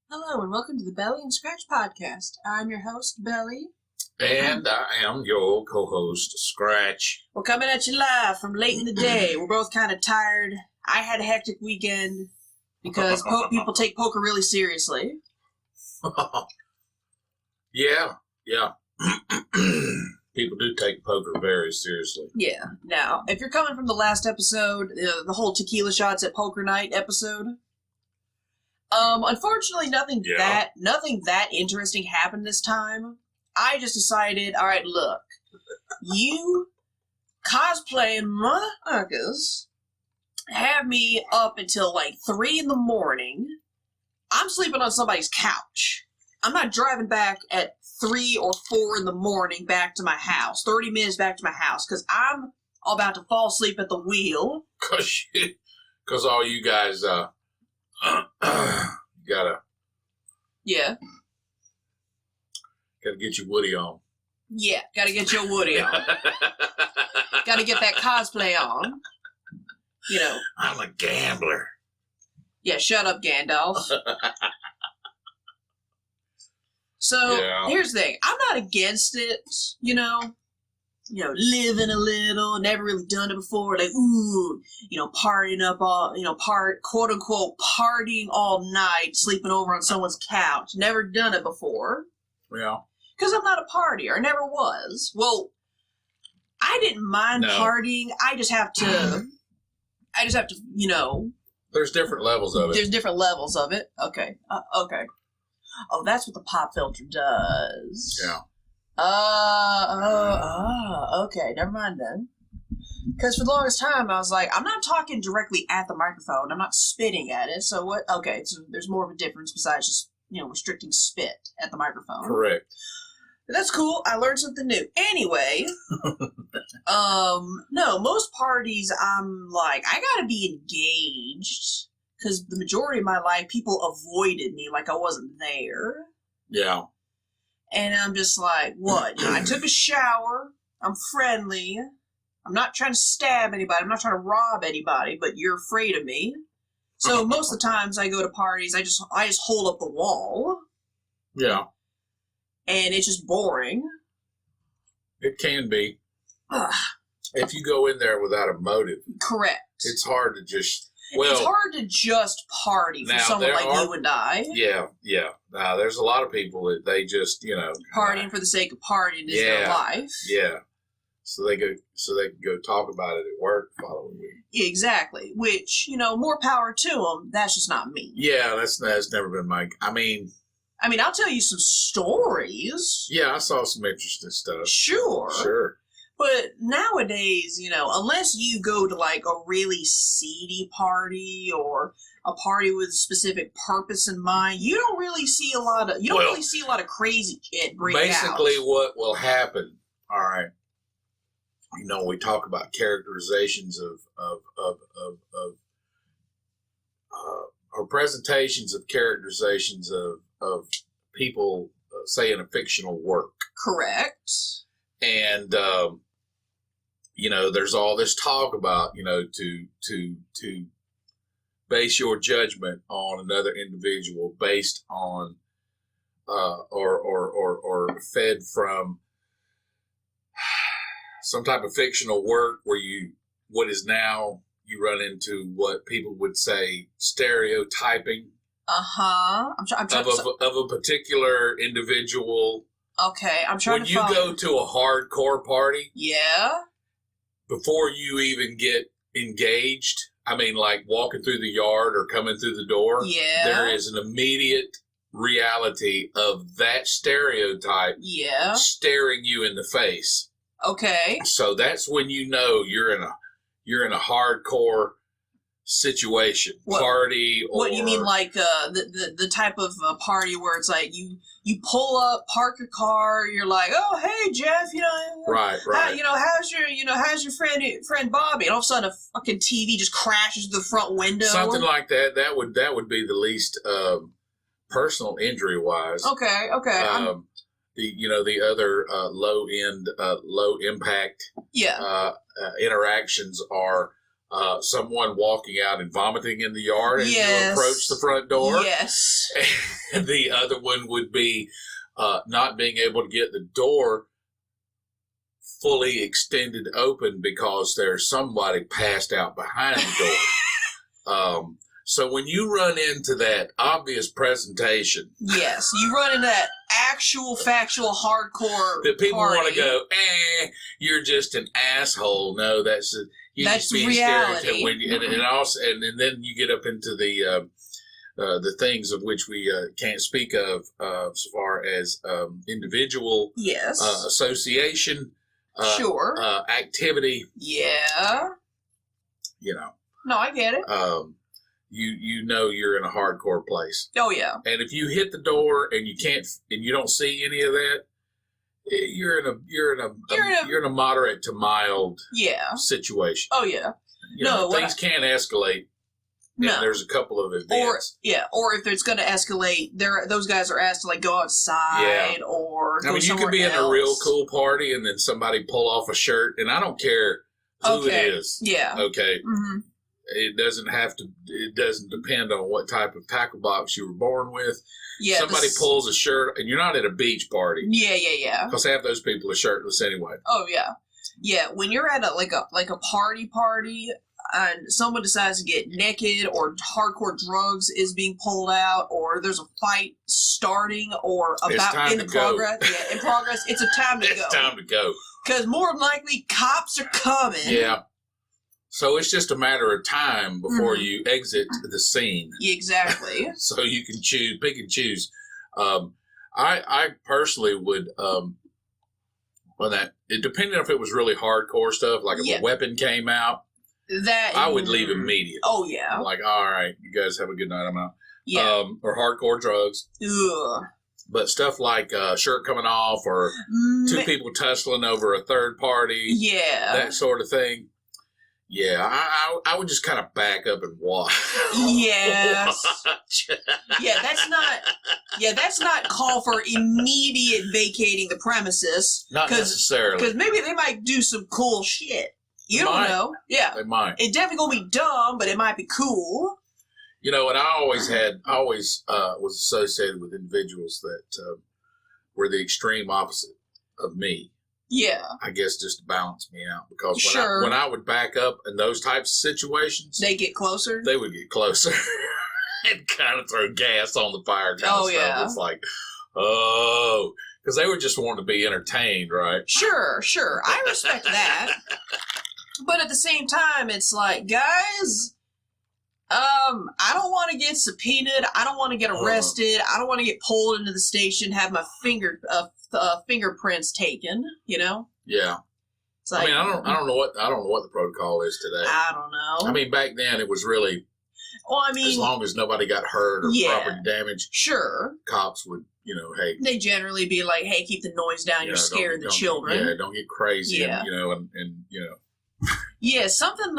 Hello and welcome to the Bel-E and Scratch podcast. I'm your host, Bel-E. And I am your co-host, Scratch. We're coming at you live from late in the day. We're both kind of tired. I had a hectic weekend because people take poker really seriously. Yeah. People do take poker very seriously. Yeah. Now, if you're coming from the last episode, the whole tequila shots at poker night episode, unfortunately nothing that interesting happened this time. I just decided, all right, look, you cosplaying motherfuckers have me up until like 3 a.m. I'm sleeping on somebody's couch. I'm not driving back at 3 or 4 a.m. back to my house, 30 minutes back to my house, because I'm about to fall asleep at the wheel. Because all you guys, gotta get your Woody on. Yeah, gotta get your Woody on. Gotta get that cosplay on. You know. I'm a gambler. Yeah, shut up, Gandalf. So, Here's the thing. I'm not against it, living a little, never really done it before, like, partying up all, quote unquote, partying all night, sleeping over on someone's couch. Never done it before. Yeah. Because I'm not a partier. I never was. Well, I didn't mind partying. I just have to, There's different levels of it. There's different levels of it. Okay. Okay. Oh, that's what the pop filter does. Yeah. Okay, never mind then. Because for the longest time, I was like, I'm not talking directly at the microphone. I'm not spitting at it. So what? Okay, so there's more of a difference besides just, restricting spit at the microphone. Correct. But that's cool. I learned something new. Anyway, no, most parties, I'm like, I gotta be engaged. Because the majority of my life, people avoided me like I wasn't there. Yeah. And I'm just like, what? I took a shower. I'm friendly. I'm not trying to stab anybody. I'm not trying to rob anybody, but you're afraid of me. So most of the times I go to parties, I just hold up the wall. Yeah. And it's just boring. It can be. If you go in there without a motive. Correct. It's hard to just... it's hard to just party for someone like you and I. Yeah. There's a lot of people that they just, partying for the sake of partying is their life. Yeah. So they can go talk about it at work the following week. Exactly. Which, more power to them. That's just not me. Yeah, that's never been my... I mean, I'll tell you some stories. Yeah, I saw some interesting stuff. Sure. But nowadays, unless you go to like a really seedy party or a party with a specific purpose in mind, you don't really see a lot of crazy shit break out. Basically, what will happen? All right, we talk about characterizations or presentations of characterizations of people, say in a fictional work. Correct. And there's all this talk about, to base your judgment on another individual based on, or fed from some type of fictional work where you run into what people would say stereotyping. I'm trying of a particular individual. Okay, I'm trying to find... When you go to a hardcore party... Yeah? Before you even get engaged, like walking through the yard or coming through the door... Yeah? There is an immediate reality of that stereotype... Yeah? Staring you in the face. Okay. So that's when you know you're in a hardcore situation. Party or... What, you mean like the type of party where it's like you pull up, park your car, you're like, oh, hey, Jeff, Right. How's your friend Bobby? And all of a sudden a fucking TV just crashes through the front window. Something like that. That would be the least personal injury wise. Okay. The other low impact interactions are someone walking out and vomiting in the yard as you approach the front door. Yes. The other one would be not being able to get the door fully extended open because there's somebody passed out behind the door. So when you run into that obvious presentation, yes, you run into that actual factual hardcore that people party. want to go, you're just an asshole. No, that's reality. And then you get up into the things of which we can't speak of as far as individual association, sure, activity. Yeah. You know. No, I get it. You know you're in a hardcore place. Oh yeah. And if you hit the door and you don't see any of that, you're in a moderate to mild situation. Oh yeah. Things can't escalate. And there's a couple of events. Or if it's going to escalate, those guys are asked to like go outside or go you could be else. in a real cool party and then somebody pull off a shirt, and I don't care who it is. Yeah. Okay. Mm-hmm. It doesn't depend on what type of tackle box you were born with. Yeah. Somebody pulls a shirt, and you're not at a beach party. Yeah. Because half those people are shirtless anyway. Oh yeah. Yeah. When you're at a party, and someone decides to get naked, or hardcore drugs is being pulled out, or there's a fight starting, or about in progress. Yeah, in progress. It's a time to go. It's time to go. Because more than likely, cops are coming. Yeah. So it's just a matter of time before you exit the scene. Exactly. So you can pick and choose. I personally would, depending if it was really hardcore stuff, like if a weapon came out, I would leave immediately. Oh yeah. Like, all right, you guys have a good night. I'm out. Yeah. Or hardcore drugs. Ugh. But stuff like shirt coming off, or two people tussling over a third party. Yeah. That sort of thing. Yeah, I would just kind of back up and watch. Yes. That's not call for immediate vacating the premises. Not necessarily. Because maybe they might do some cool shit. You don't know. Yeah. They might. It definitely gonna be dumb, but it might be cool. You know, and I always was associated with individuals that were the extreme opposite of me. Yeah. I guess just to balance me out, because when I would back up in those types of situations, they get closer. They would get closer and kind of throw gas on the fire. Kind of stuff. Yeah. It's like, because they were just wanting to be entertained, right? Sure. I respect that. But at the same time, it's like, guys, I don't want to get subpoenaed. I don't want to get arrested. I don't want to get pulled into the station, have my fingerprints taken. You know? Yeah. It's like, I don't know what the protocol is today. I don't know. I mean, back then it was really. Well, I mean, as long as nobody got hurt or property damage, sure, cops would, hey. They generally be like, hey, keep the noise down. You're scaring the children. Yeah, don't get crazy. Yeah. And Yeah, something.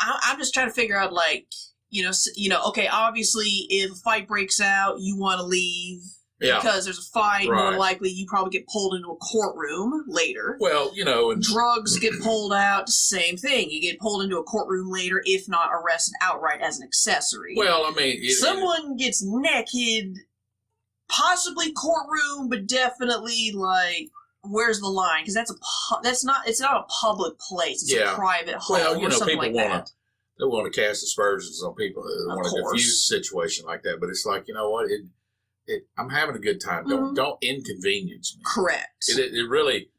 I'm just trying to figure out, like, okay, obviously, if a fight breaks out, you want to leave because there's a fight. Right. More than likely, you probably get pulled into a courtroom later. Well, and drugs get pulled out. Same thing. You get pulled into a courtroom later, if not arrested outright as an accessory. Well, I mean, someone gets naked, possibly courtroom, but definitely like. Where's the line? Because it's not a public place. It's a private home or something like that. They want to cast aspersions on people who want to diffuse a situation like that. But it's like, you know what? I'm having a good time. Don't inconvenience me. Correct. It really,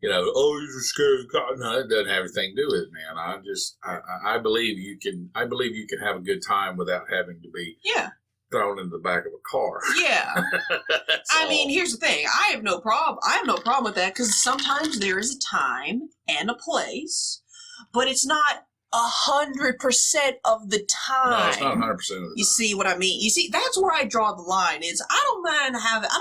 you're just scared. God, no, it doesn't have anything to do with it, man. I believe you can have a good time without having to be thrown into the back of a car. Yeah. I mean, here's the thing. I have no problem with that, because sometimes there is a time and a place, but it's not 100% of the time. No, it's not 100% of the time. You see what I mean? You see, that's where I draw the line. Is I don't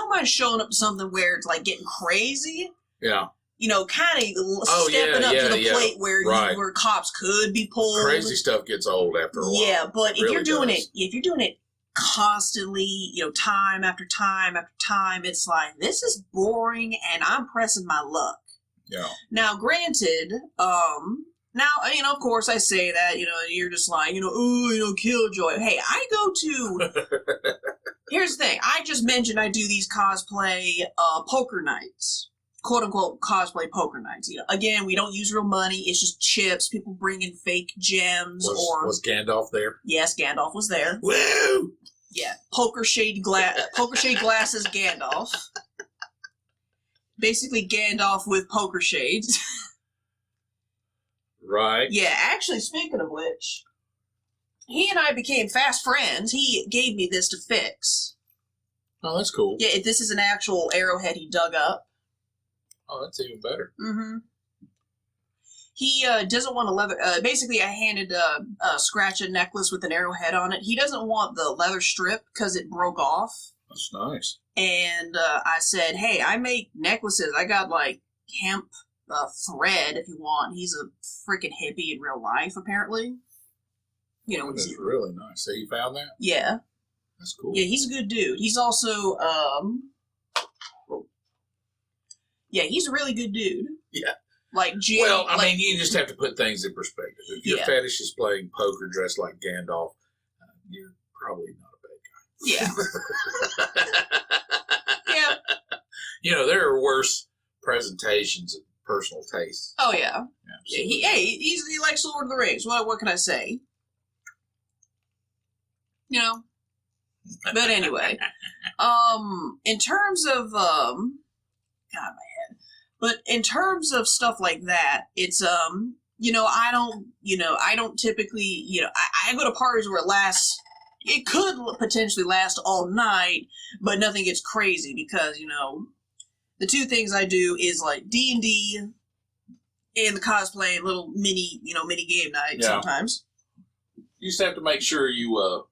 mind showing up to something where it's like getting crazy. Yeah. Kind of stepping up to the plate where cops could be pulled. Crazy stuff gets old after a while. Yeah, but if you're doing does. if you're doing it constantly, time after time after time, it's like, this is boring and I'm pressing my luck. Yeah. Now, granted, of course I say that, you're just like, killjoy. Hey, I go to, Here's the thing. I just mentioned I do these cosplay poker nights. Quote unquote cosplay poker nights. You know, again, we don't use real money. It's just chips. People bring in fake gems. Was Gandalf there? Yes, Gandalf was there. Woo! Yeah, poker shade glasses Gandalf. Basically Gandalf with poker shades. Right. Yeah, actually, speaking of which, he and I became fast friends. He gave me this to fix. Oh, that's cool. Yeah, this is an actual arrowhead he dug up. Oh, that's even better. Mm-hmm. He doesn't want a leather... basically, I handed Scratch a necklace with an arrowhead on it. He doesn't want the leather strip because it broke off. That's nice. And I said, hey, I make necklaces. I got, like, hemp thread if you want. He's a freaking hippie in real life, apparently. You know, that's really nice. So you found that? Yeah. That's cool. Yeah, he's a good dude. He's also, yeah, he's a really good dude. Yeah. Like, well, I mean, you just have to put things in perspective. If your fetish is playing poker dressed like Gandalf, you're probably not a bad guy. Yeah. Yeah. You know, there are worse presentations of personal tastes. Oh, yeah. Yeah, he likes Lord of the Rings. What can I say? You know? But anyway, in terms of, God, my head. But in terms of stuff like that, it's, you know, I don't typically, you know, I go to parties where it could potentially last all night, but nothing gets crazy because, you know, the two things I do is like D&D and the cosplay and little mini game night sometimes. You just have to make sure you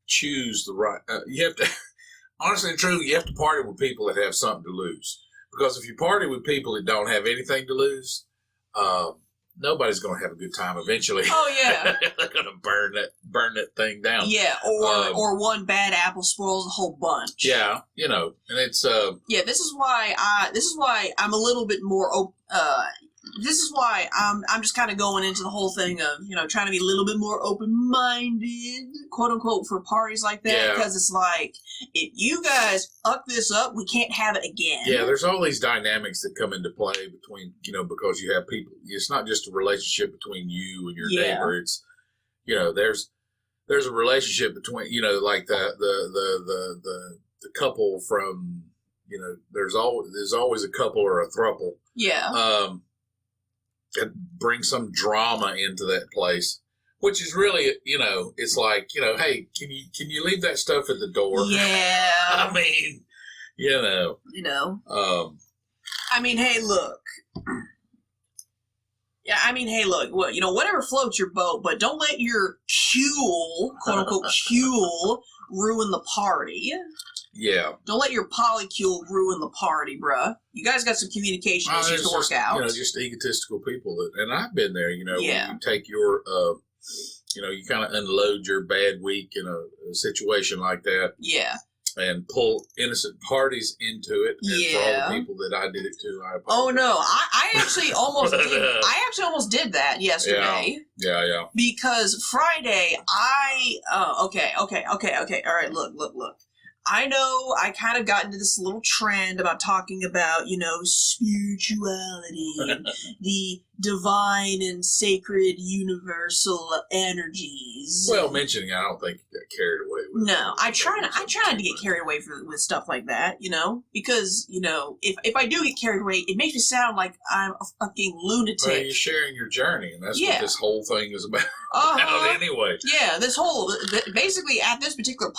choose the right. You have to, honestly and truly, you have to party with people that have something to lose. Because if you party with people that don't have anything to lose, nobody's going to have a good time eventually. Oh yeah, they're going to burn that thing down. Yeah, or one bad apple spoils the whole bunch. Yeah, you know, and it's yeah. This is why I'm a little bit more this is why I'm just kind of going into the whole thing of, you know, trying to be a little bit more open-minded, quote unquote, for parties like that, because it's like, if you guys fuck this up, we can't have it again. Yeah, there's all these dynamics that come into play between, you know, because you have people. It's not just a relationship between you and your neighbor. It's, you know, there's a relationship between, you know, like the couple from, you know, there's always a couple or a throuple. Yeah. And bring some drama into that place, which is really, you know, it's like, you know, hey, can you leave that stuff at the door? Yeah. I mean, you know. I mean, hey, look. Yeah, I mean, hey, look. What, you know, whatever floats your boat, but don't let your cool, quote unquote, cool ruin the party. Yeah. Don't let your polycule ruin the party, bruh. You guys got some communication issues to work out. You know, just egotistical people. And I've been there, you know, when you take your, you know, you kind of unload your bad week in a situation like that. Yeah. And pull innocent parties into it. And for all the people that I did it to, I apologize. Oh, no. I actually almost did. I actually almost did that yesterday. Yeah. Because Friday, okay. All right, look. I know I kind of got into this little trend about talking about, you know, spirituality and the divine and sacred universal energies. Well, mentioning, I don't think you got carried away with it. No, I try not to get carried away with stuff like that, you know, because, you know, if I do get carried away, it makes me sound like I'm a fucking lunatic. Well, you're sharing your journey, and that's what this whole thing is about. Anyway. Yeah, basically at this particular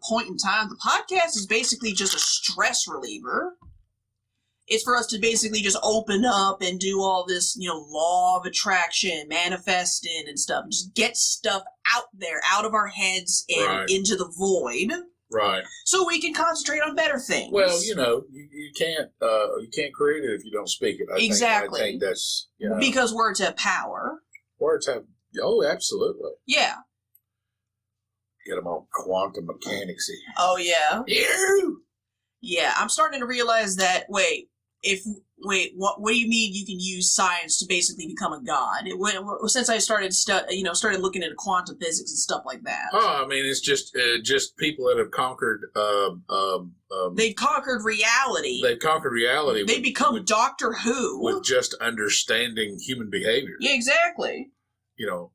point in time, the podcast is basically just a stress reliever. It's for us to basically just open up and do all this, you know, law of attraction, manifesting and stuff. Just get stuff out there, out of our heads and into the void. Right. So we can concentrate on better things. Well, you know, you can't create it if you don't speak it. I think that's, you know. Because words have power. Words have, absolutely. Yeah. Get them all quantum mechanicsy. Oh, yeah. Yeah, I'm starting to realize that, what do you mean you can use science to basically become a god? Since I started looking into quantum physics and stuff like that. Oh, I mean, it's just people that have conquered. They've conquered reality. They've conquered reality. They become Doctor Who with just understanding human behavior. Yeah, exactly. You know,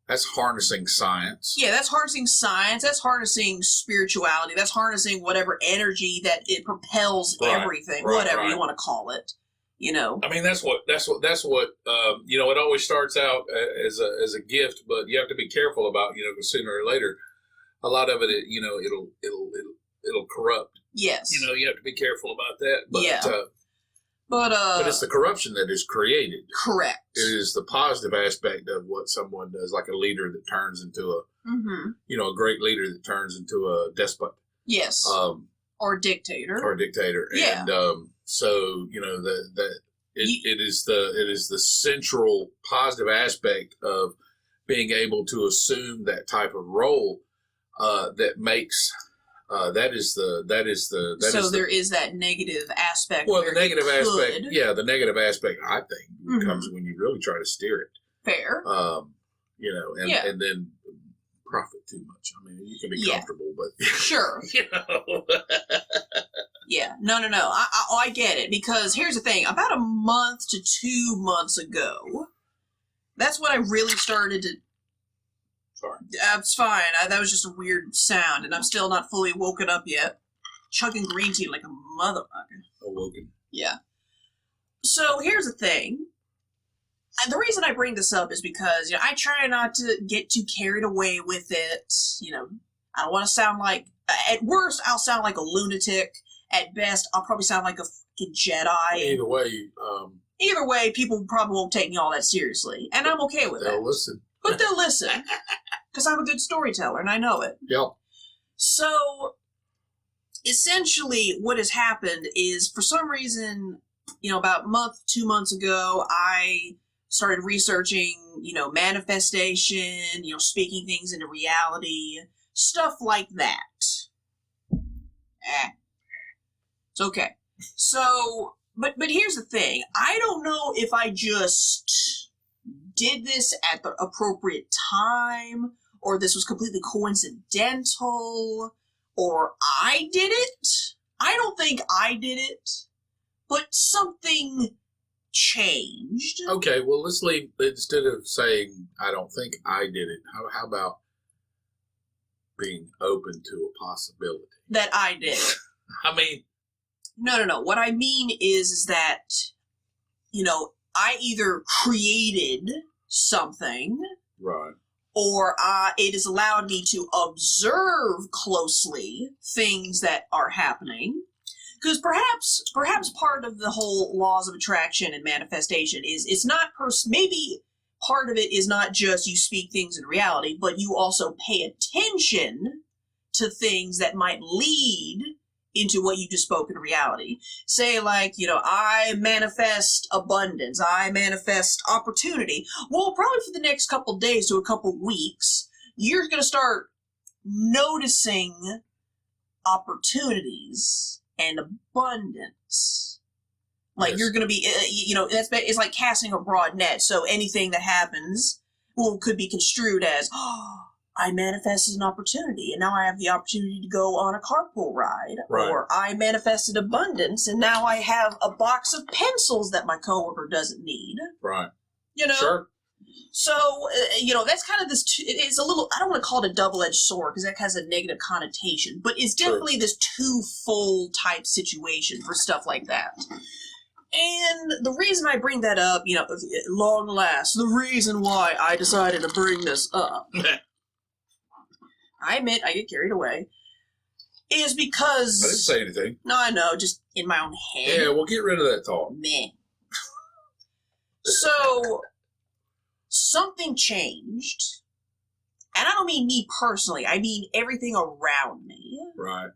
that's harnessing science. Yeah, that's harnessing science. That's harnessing spirituality. That's harnessing whatever energy that it propels everything, whatever you want to call it. You know. I mean, that's what. You know, it always starts out as a gift, but you have to be careful about. You know, because sooner or later, a lot of it, you know, it'll corrupt. Yes. You know, you have to be careful about that. But, yeah. But it's the corruption that is created. Correct. It is the positive aspect of what someone does, like a leader that turns into a great leader that turns into a despot. Yes. Or dictator. Yeah. And so, you know, it is the central positive aspect of being able to assume that type of role that makes. There is that negative aspect. Well, the negative aspect, the negative aspect, I think, comes when you really try to steer it. Fair. You know, and then profit too much. I mean, you can be comfortable, but sure. You know. Yeah. No. I get it, because here's the thing. About a month to 2 months ago, that's when I really started to. Sorry. That's fine. That was just a weird sound, and I'm still not fully woken up yet. Chugging green tea like a motherfucker. Awoken. Yeah. So here's the thing. And the reason I bring this up is because, you know, I try not to get too carried away with it. You know, I don't want to sound like, at worst, I'll sound like a lunatic. At best, I'll probably sound like a fucking Jedi. Either way, people probably won't take me all that seriously. And I'm okay with that. They'll listen. But they'll listen. Because I'm a good storyteller, and I know it. Yep. So, essentially, what has happened is, for some reason, you know, about 2 months ago, I started researching, you know, manifestation, you know, speaking things into reality, stuff like that. It's okay. So, but here's the thing. I don't know if I just did this at the appropriate time, or this was completely coincidental, or I did it. I don't think I did it, but something changed. Okay, well, let's leave, instead of saying, I don't think I did it, how about being open to a possibility? That I did it. I mean... No. What I mean is that, you know, I either created something, right, or it has allowed me to observe closely things that are happening. Because perhaps part of the whole laws of attraction and manifestation is it's not maybe part of it is not just you speak things in reality, but you also pay attention to things that might lead into what you just spoke in reality. Say, like, you know, I manifest abundance, I manifest opportunity. Well, probably for the next couple days to a couple weeks, you're going to start noticing opportunities and abundance. Like, yes. You're going to be, you know, it's like casting a broad net. So anything that happens, could be construed as, oh, I manifested an opportunity, and now I have the opportunity to go on a carpool ride. Right. Or I manifested abundance, and now I have a box of pencils that my coworker doesn't need. Right. You know? Sure. So, you know, that's kind of this, it's a little, I don't want to call it a double-edged sword, because that has a negative connotation, but it's definitely this twofold type situation for stuff like that. And the reason I bring that up, you know, long last, the reason why I decided to bring this up, I admit I get carried away, is because... I didn't say anything. No, I know, just in my own head. Yeah, we'll get rid of that thought. Meh. So, something changed. And I don't mean me personally, I mean everything around me. Right.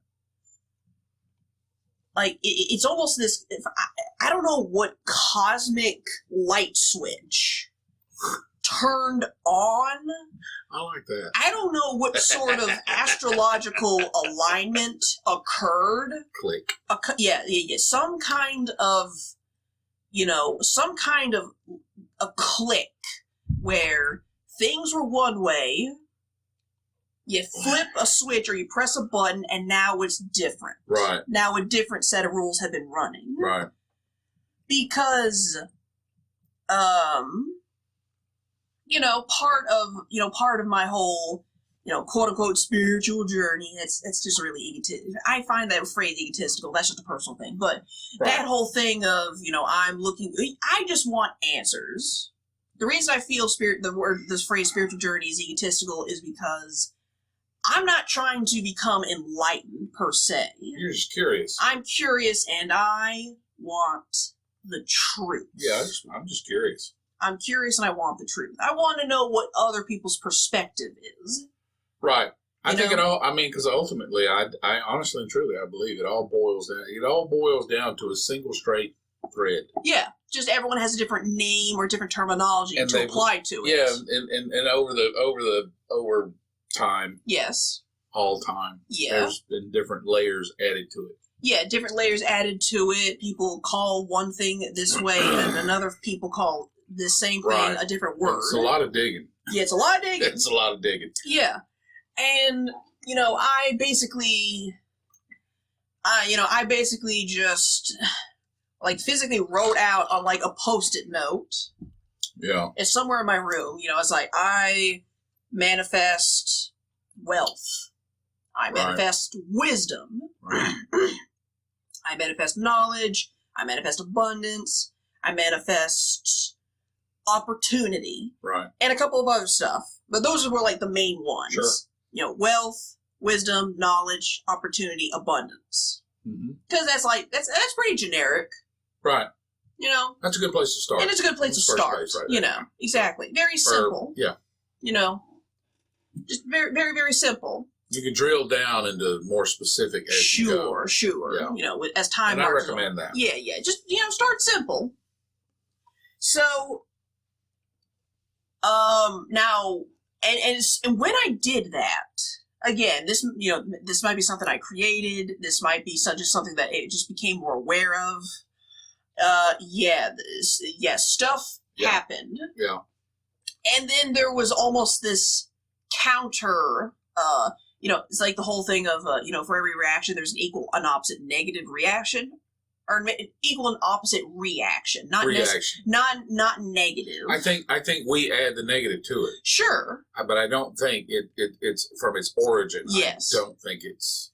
Like, it's almost this... I don't know what cosmic light switch turned on. I like that. I don't know what sort of astrological alignment occurred. Click. Yeah. Some kind of, some kind of a click where things were one way. You flip a switch or you press a button, and now it's different. Right. Now a different set of rules have been running. Right. Because, part of my whole, quote unquote spiritual journey. It's just really egotistical. I find that phrase egotistical. That's just a personal thing. But that whole thing of, I just want answers. The reason I feel this phrase spiritual journey is egotistical is because I'm not trying to become enlightened per se. You're just curious. I'm curious and I want the truth. Yeah, I'm just curious. I'm curious and I want the truth. I want to know what other people's perspective is. Right. I think because ultimately, I honestly and truly, I believe it all boils down to a single straight thread. Yeah. Just everyone has a different name or different terminology to apply to it. Yeah, and over time. Yes. All time. Yeah. There's been different layers added to it. Yeah, different layers added to it. People call one thing this way, and another people call this same thing a different word. It's a lot of digging. Yeah, it's a lot of digging. It's a lot of digging. Yeah. And, I basically just, physically wrote out on, a Post-it note. Yeah. It's somewhere in my room. It's like, I manifest wealth. I manifest wisdom. Right. I manifest knowledge. I manifest abundance. I manifest opportunity. Right. And a couple of other stuff. But those were the main ones. Sure. Wealth, wisdom, knowledge, opportunity, abundance. Because that's pretty generic. Right. That's a good place to start. And it's a good place to start. Exactly. Very simple. Yeah. Just very, very, very simple. You can drill down into more specific as you go. Sure. Yeah. As time and I marches recommend on. that. Yeah. Just, start simple. So, now, and when I did that, again, this might be something I created. This might be just something that it just became more aware of. Stuff happened. Yeah. And then there was almost this counter, it's like the whole thing of, for every reaction, there's an opposite negative reaction, or an equal and opposite reaction. Not negative. I think we add the negative to it. Sure. But I don't think it's from its origin. Yes. I don't think it's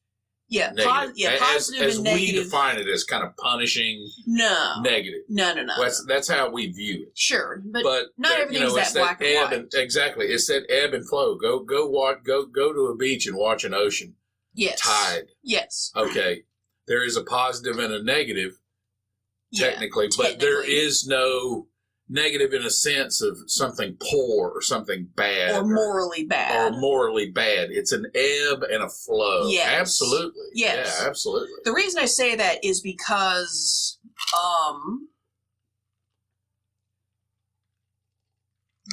negative. Positive as and negative. We define it as kind of punishing. No. Negative. No. That's how we view it. Sure, but not everything's that black and white. Exactly, it's that ebb and flow. Go to a beach and watch an ocean. Yes. Tide. Yes. Okay, there is a positive and a negative, technically, but there is no negative in a sense of something poor or something bad. Or morally bad. It's an ebb and a flow. Yes. Absolutely. Yes. Yeah, absolutely. The reason I say that is because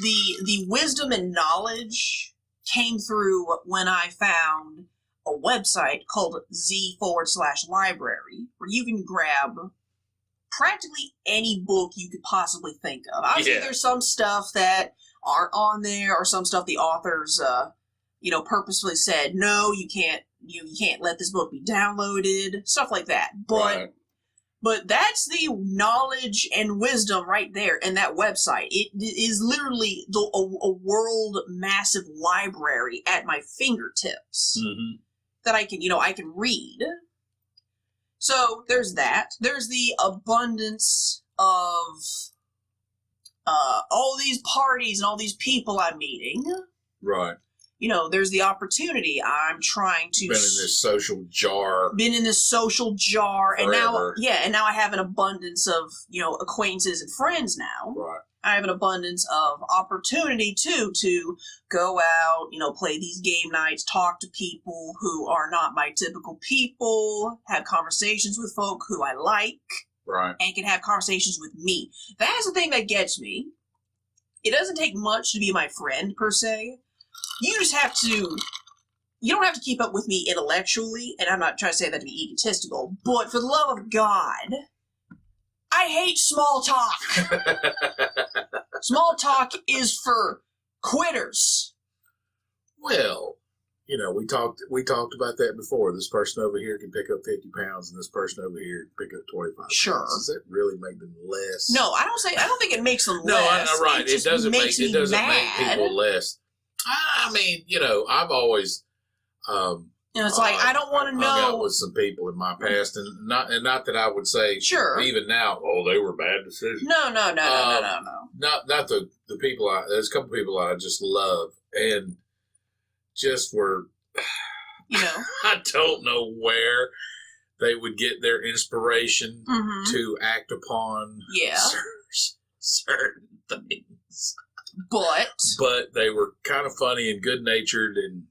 the wisdom and knowledge came through when I found a website called Z/library, where you can grab practically any book you could possibly think of. Obviously, there's some stuff that aren't on there, or some stuff the authors, purposefully said, no, you can't let this book be downloaded, stuff like that. But that's the knowledge and wisdom right there in that website. It is literally a world massive library at my fingertips that I can read. So there's that. There's the abundance of all these parties and all these people I'm meeting. Right. There's the opportunity. I'm trying to been in this social jar. And forever. now I have an abundance of, acquaintances and friends now. Right. I have an abundance of opportunity too to go out, play these game nights, talk to people who are not my typical people, have conversations with folk who I like, right, and can have conversations with me. That's the thing that gets me. it doesn't take much to be my friend, per se. You just have to... You don't have to keep up with me intellectually, and I'm not trying to say that to be egotistical, but for the love of God, I hate small talk. Small talk is for quitters. Well, you know, we talked about that before. This person over here can pick up 50 pounds, and this person over here can pick up 25 Sure. pounds. Does that really make them less? No, I don't think it makes them No, less. right. It just doesn't makes make mad. people less. I mean, you know, I've always it's like I don't want to hung out know. with some people in my past, and not that I would say Sure. even now, oh, they were bad decisions. No. Not the people. There's a couple people I just love, and just were. You know, I don't know where they would get their inspiration to act upon certain things. But they were kind of funny and good natured, and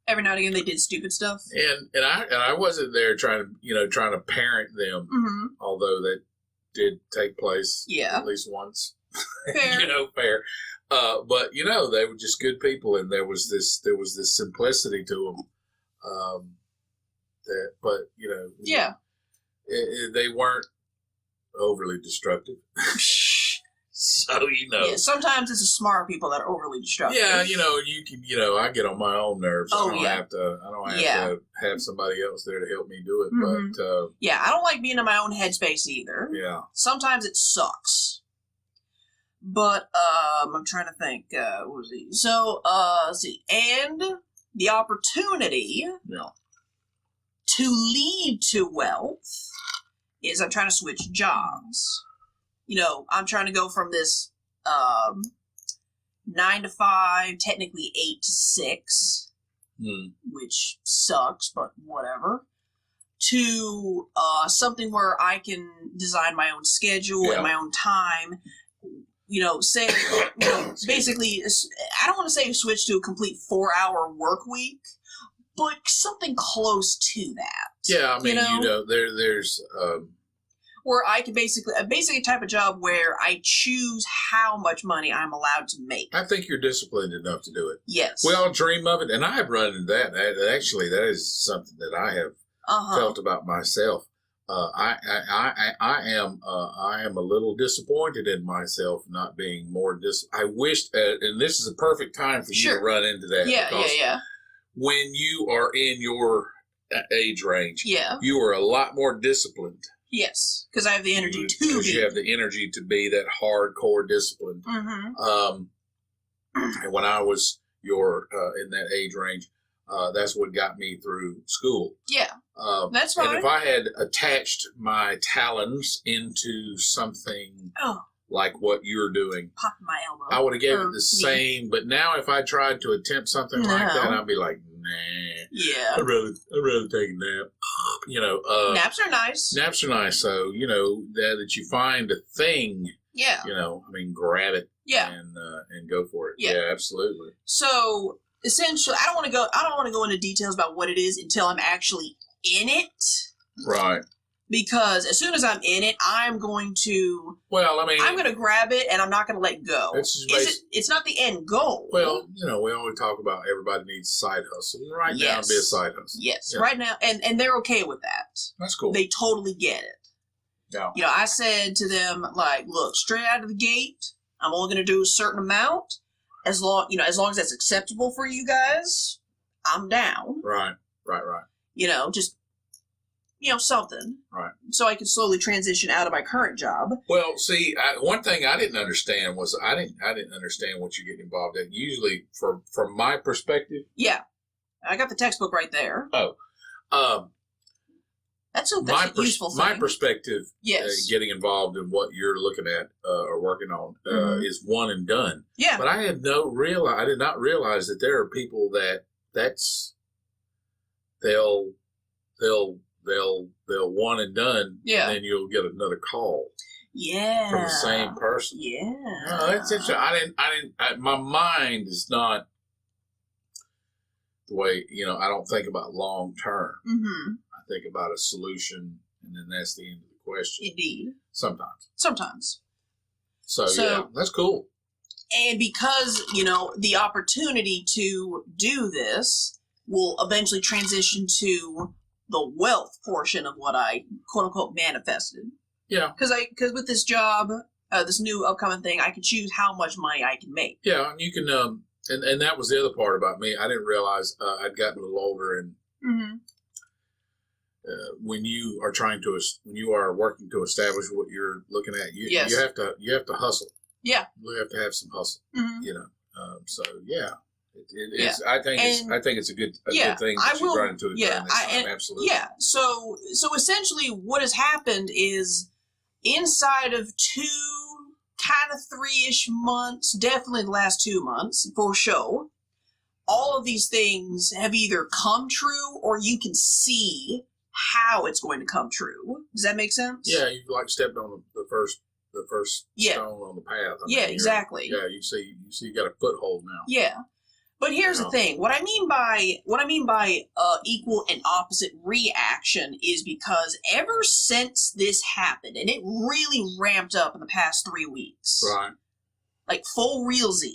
every now and again they did stupid stuff. And I wasn't there trying to parent them, although that did take place at least once. Fair. Fair. But they were just good people, and there was this simplicity to them. They weren't overly destructive. So yeah, sometimes it's the smart people that are overly destructive. Yeah, you can. I get on my own nerves. Oh, I don't have to have somebody else there to help me do it. But I don't like being in my own headspace either. Yeah, sometimes it sucks. But I'm trying to think. What was it? So let's see, and the opportunity to lead to wealth is I'm trying to switch jobs. I'm trying to go from this 9 to 5, technically 8 to 6, which sucks, but whatever, to something where I can design my own schedule and my own time. Basically, I don't want to say switch to a complete 4-hour work week, but something close to that. Yeah, I mean, there's... where I can basically a type of job where I choose how much money I'm allowed to make. I think you're disciplined enough to do it. Yes. We all dream of it, and I have run into that. Actually, that is something that I have felt about myself. I am a little disappointed in myself not being more I wished, and this is a perfect time for you to run into that. Yeah. When you are in your age range, you are a lot more disciplined. Yes, because I have the energy to be. Because you have the energy to be that hardcore disciplined. And when I was in that age range, that's what got me through school. Yeah, that's right. And if I had attached my talons into something like what you're doing, popping my elbow, I would have given it the same. But now, if I tried to attempt something like that, I'd be like, nah. Yeah, I'd rather take a nap. Naps are nice. Naps are nice. So that you find a thing. Yeah. Grab it. Yeah. And go for it. Yeah. Yeah, absolutely. So essentially, I don't want to go into details about what it is until I'm actually in it. Right. Because as soon as I'm in it, I'm going to... Well, I mean... I'm going to grab it, and I'm not going to let go. It's not the end goal. Well, we always talk about everybody needs a side hustle. Right now, it'd be a side hustle. Yes, right now. And they're okay with that. That's cool. They totally get it. Yeah. I said to them, look, straight out of the gate, I'm only going to do a certain amount. As long as that's acceptable for you guys, I'm down. Right. Just... something. Right. So I can slowly transition out of my current job. Well, see, one thing I didn't understand was I didn't understand what you're getting involved in. Usually, from my perspective. Yeah, I got the textbook right there. Oh, that's a useful thing. My perspective. Yes. Getting involved in what you're looking at or working on is one and done. Yeah. But I did not realize that there are people they'll one and done, and then you'll get another call. Yeah. From the same person. Yeah. No, that's interesting. My mind is not the way, I don't think about long term. Mm-hmm. I think about a solution, and then that's the end of the question. Indeed. Sometimes. So yeah, that's cool. And because, the opportunity to do this will eventually transition to the wealth portion of what I quote unquote manifested. Yeah. Because with this job, this new upcoming thing, I can choose how much money I can make. Yeah, and you can, and that was the other part about me. I didn't realize I'd gotten a little older, and when you are working to establish what you're looking at, you have to hustle. Yeah, you have to have some hustle. So yeah. It's. I think it's a good thing that you run into it. Yeah, absolutely. Yeah. So essentially, what has happened is inside of 2, kind of 3-ish months, definitely the last 2 months for sure, all of these things have either come true or you can see how it's going to come true. Does that make sense? Yeah, you stepped on the first stone on the path. Exactly. Yeah, you see you got a foothold now. Yeah. But here's the thing. What I mean by equal and opposite reaction is because ever since this happened, and it really ramped up in the past 3 weeks, right? Like full realsy.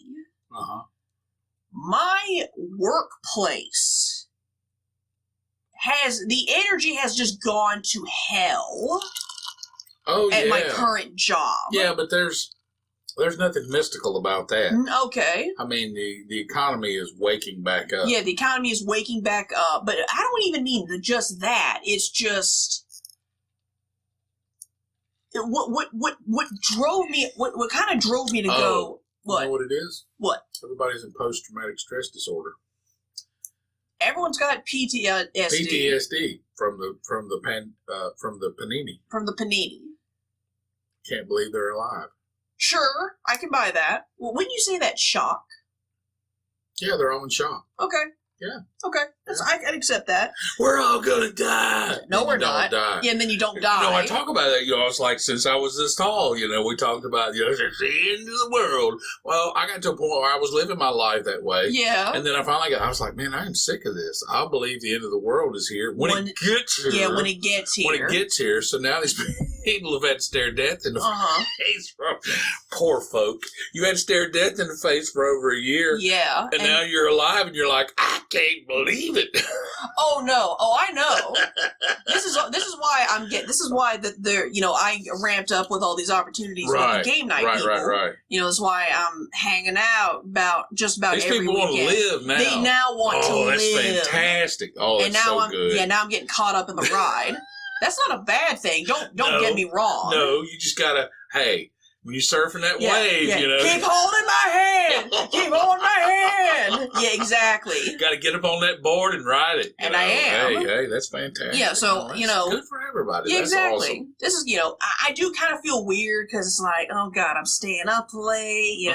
My workplace the energy has just gone to hell. At my current job. Yeah, but there's nothing mystical about that. Okay. I mean, the economy is waking back up. Yeah, the economy is waking back up, but I don't even mean just that. It's just what drove me. What kind of drove me to go? What? You know what it is? What? Everybody's in post-traumatic stress disorder. Everyone's got PTSD. PTSD from the panini. From the panini. Can't believe they're alive. Sure, I can buy that. Well, wouldn't you say that's shock? Yeah, they're all in shock. Okay. Yeah. Okay. I can accept that. We're all gonna die. No, we're not. Die. Yeah, and then you don't die. I talk about that. It's like since I was this tall, we talked about, it's the end of the world. Well, I got to a point where I was living my life that way. Yeah. And then I was like, man, I am sick of this. I believe the end of the world is here. When it gets here. Yeah, when it gets here. When it gets here. So now these people have had to stare death in the face from poor folk. You had to stare death in the face for over a year. Yeah. And now you're alive and you're like, I can't believe it. Oh no! Oh, I know. This is why This is why I ramped up with all these opportunities with the game night people. Right. That's why I'm hanging out just about these every people weekend. Want to live now. They now want to live. Oh, that's fantastic! Oh, and that's now good. Yeah, now I'm getting caught up in the ride. That's not a bad thing. Don't get me wrong. No, you just gotta. Hey. When you're surfing that wave, Keep holding my hand. Keep holding my hand. Yeah, exactly. You got to get up on that board and ride it. And I am. Hey, that's fantastic. Yeah, so, good for everybody. Yeah, that's exactly. Awesome. This is, I do kind of feel weird because it's like, oh, God, I'm staying up late,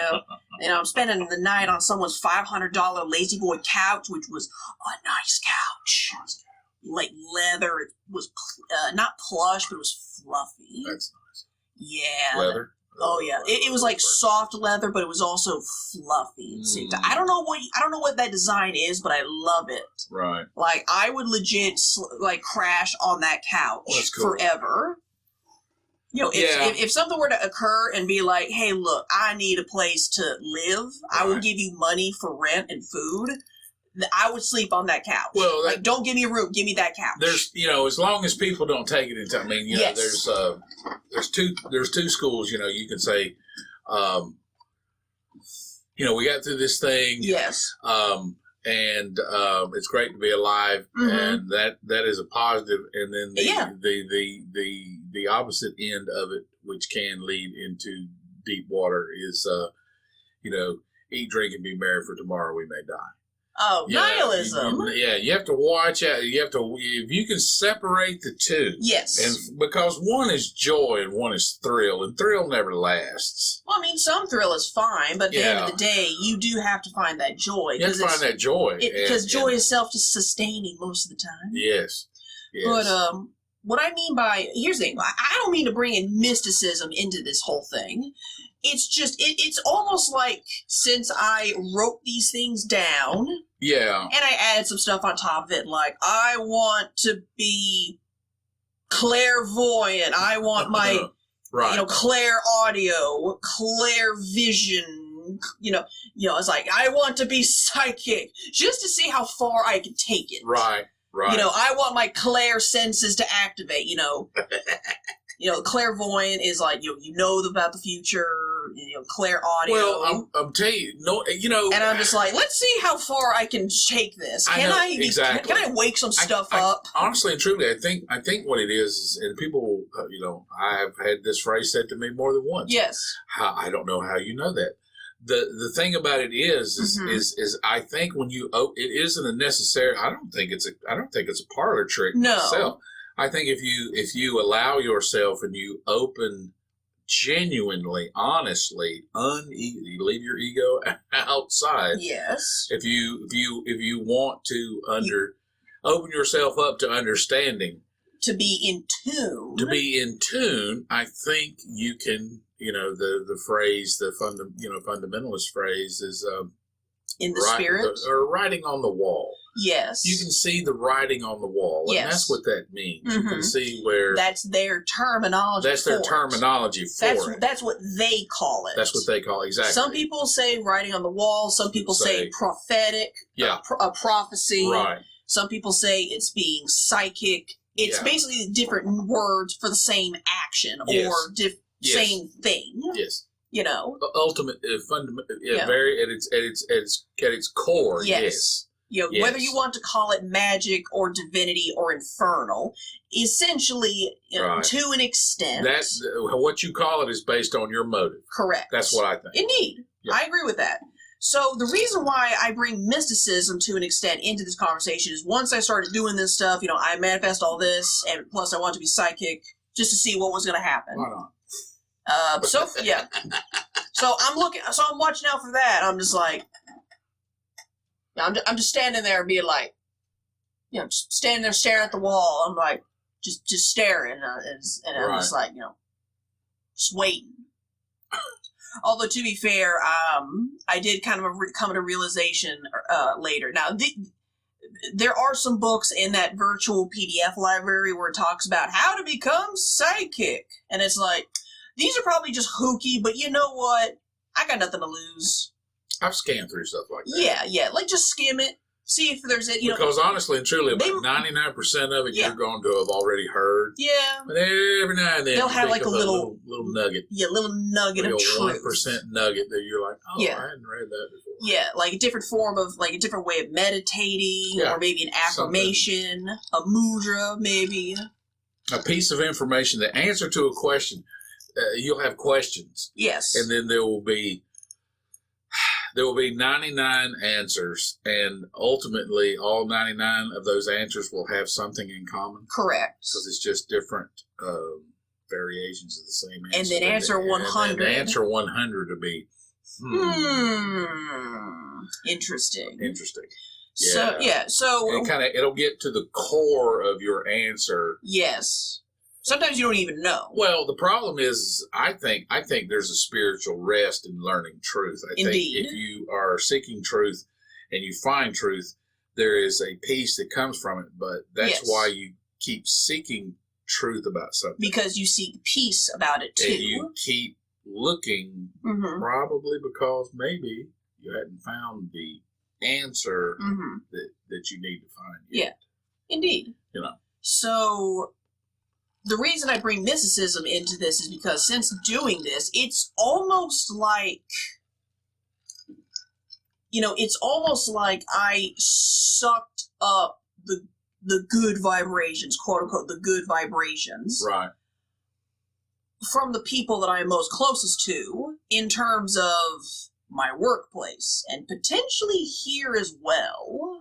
I'm spending the night on someone's $500 Lazy Boy couch, which was a nice couch. Like leather. It was not plush, but it was fluffy. That's nice. Yeah. Leather? Oh yeah, it was like soft leather, but it was also fluffy. I don't know what that design is, but I love it. Right. Like I would legit crash on that couch forever. If something were to occur and be like, hey, look, I need a place to live. Right. I will give you money for rent and food. I would sleep on that couch. Well, don't give me a room. Give me that couch. There's, as long as people don't take it into. I mean, yes. There's two schools. You can say, we got through this thing. Yes. And it's great to be alive, and that is a positive. And then the opposite end of it, which can lead into deep water, is eat, drink, and be merry, for tomorrow we may die. Oh, nihilism. You have to watch out. If you can separate the two. Yes. And because one is joy and one is thrill, and thrill never lasts. Well, I mean, some thrill is fine, but at the end of the day, you do have to find that joy. You have to find that joy. Because joy is self-sustaining most of the time. Yes. But what I mean by, here's the thing, I don't mean to bring in mysticism into this whole thing. It's just, it's almost like since I wrote these things down, and I added some stuff on top of it, like, I want to be clairvoyant, I want my, clair audio, clair vision, and it's like, I want to be psychic just to see how far I can take it. Right. I want my clair senses to activate. Clairvoyant is like you know about the future. Clair audio. Well, I'm telling you, And I'm just like, let's see how far I can take this. Can I wake some stuff up? Honestly and truly, I think what it is, and people, I've had this phrase said to me more than once. Yes. I don't know how you know that. The thing about it is I think when it isn't a necessary. I don't think it's a parlor trick myself. I think if you allow yourself and you open genuinely, honestly, you leave your ego outside. Yes. If you want to open yourself up to understanding, to be in tune, I think you can. The phrase, the fundamentalist phrase is in the spirit or writing on the wall. Yes. You can see the writing on the wall. And that's what that means. Mm-hmm. You can see where... That's their terminology That's their terminology for it. That's what they call it. That's what they call it, exactly. Some people say writing on the wall. Some people say prophetic. Yeah. A prophecy. Right. Some people say it's being psychic. It's basically different words for the same action or same thing. Yes. Ultimate, fundamental, very at its core. Yes. Whether you want to call it magic or divinity or infernal, essentially, to an extent. That's what you call it is based on your motive. Correct. That's what I think. Indeed. Yep. I agree with that. So the reason why I bring mysticism to an extent into this conversation is once I started doing this stuff, I manifest all this, and plus I want to be psychic just to see what was going to happen. Why not? So I'm watching out for that. I'm just like, I'm just standing there being like, just standing there staring at the wall. I'm like, just staring, and I'm just like, just waiting. Although to be fair, I did kind of come to realization later. Now, there are some books in that virtual PDF library where it talks about how to become psychic, and it's like, these are probably just hooky, but you know what? I got nothing to lose. I've scanned through stuff like that. Yeah. Like, just skim it. See if there's it. Because honestly and truly, about 99% of it you're going to have already heard. Yeah. But every now and then they'll have like a little nugget. Yeah, little nugget of truth. 1% nugget that you're like, I hadn't read that before. Yeah, like a different form of, like a different way of meditating, or maybe an affirmation, a mudra, maybe. A piece of information, the answer to a question. You'll have questions. Yes. And then there will be 99 answers, and ultimately all 99 of those answers will have something in common. Correct. Because it's just different variations of the same answer. And then answer 100. And answer 100 to be, Interesting. Yeah. So it'll get to the core of your answer. Yes. Sometimes you don't even know. Well, the problem is, I think there's a spiritual rest in learning truth. I think if you are seeking truth and you find truth, there is a peace that comes from it. But that's why you keep seeking truth about something. Because you seek peace about it too. And you keep looking, probably because maybe you hadn't found the answer that you need to find yet. Yeah, indeed. So the reason I bring mysticism into this is because since doing this, it's almost like, I sucked up the good vibrations, quote unquote, the good vibrations. Right. From the people that I'm most closest to in terms of my workplace and potentially here as well.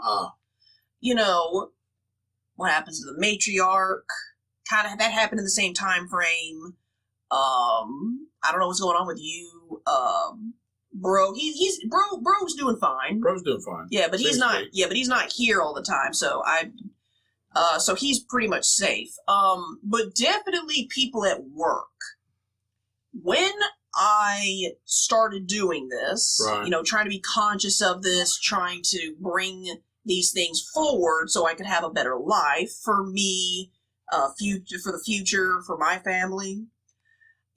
What happens to the matriarch? Kind of that happened in the same time frame. I don't know what's going on with you, bro. Bro's doing fine. Bro's doing fine. Yeah, but he's not. Yeah, but he's not here all the time. So so he's pretty much safe. But definitely people at work. When I started doing this, trying to be conscious of this, trying to bring these things forward so I could have a better life for me. For the future, for my family,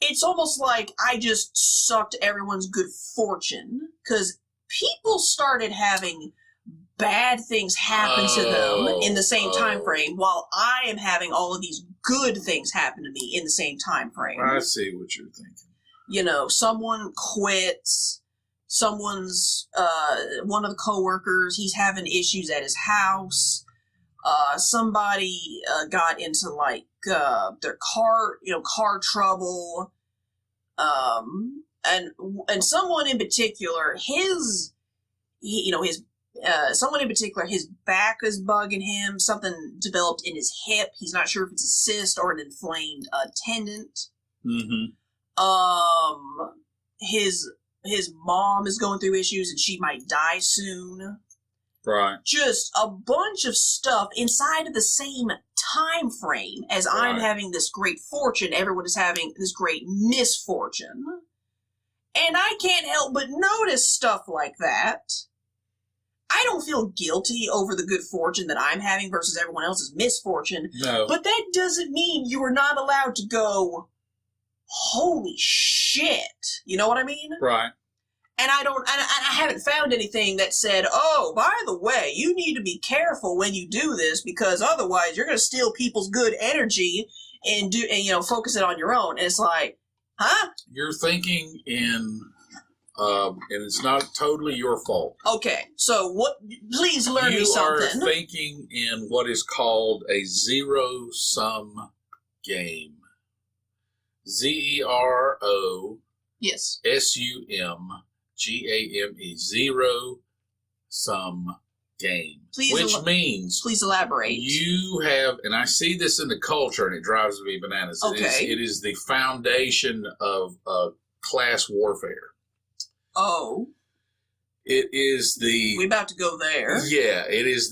it's almost like I just sucked everyone's good fortune, because people started having bad things happen to them in the same time frame, while I am having all of these good things happen to me in the same time frame. I see what you're thinking. You know, someone quits, someone's, one of the coworkers, he's having issues at his house, somebody got into, like, their car trouble, and someone in particular, someone in particular, his back is bugging him. Something developed in his hip. He's not sure if it's a cyst or an inflamed tendon. Mm-hmm. His mom is going through issues and she might die soon. Right. Just a bunch of stuff inside of the same time frame as I'm having this great fortune. Everyone is having this great misfortune. And I can't help but notice stuff like that. I don't feel guilty over the good fortune that I'm having versus everyone else's misfortune. No. But that doesn't mean you are not allowed to go, holy shit. You know what I mean? Right. And I haven't found anything that said, oh, by the way, you need to be careful when you do this, because otherwise you're going to steal people's good energy and focus it on your own. And it's like, huh? You're thinking in, and it's not totally your fault. Okay, so please learn me something. You are thinking in what is called a zero-sum game. Zero Yes. SUMGAME. Zero-sum game. Which means... Please elaborate. You have, and I see this in the culture, and it drives me bananas. Okay. It is the foundation of class warfare. Oh. It is the... We're about to go there. Yeah, it is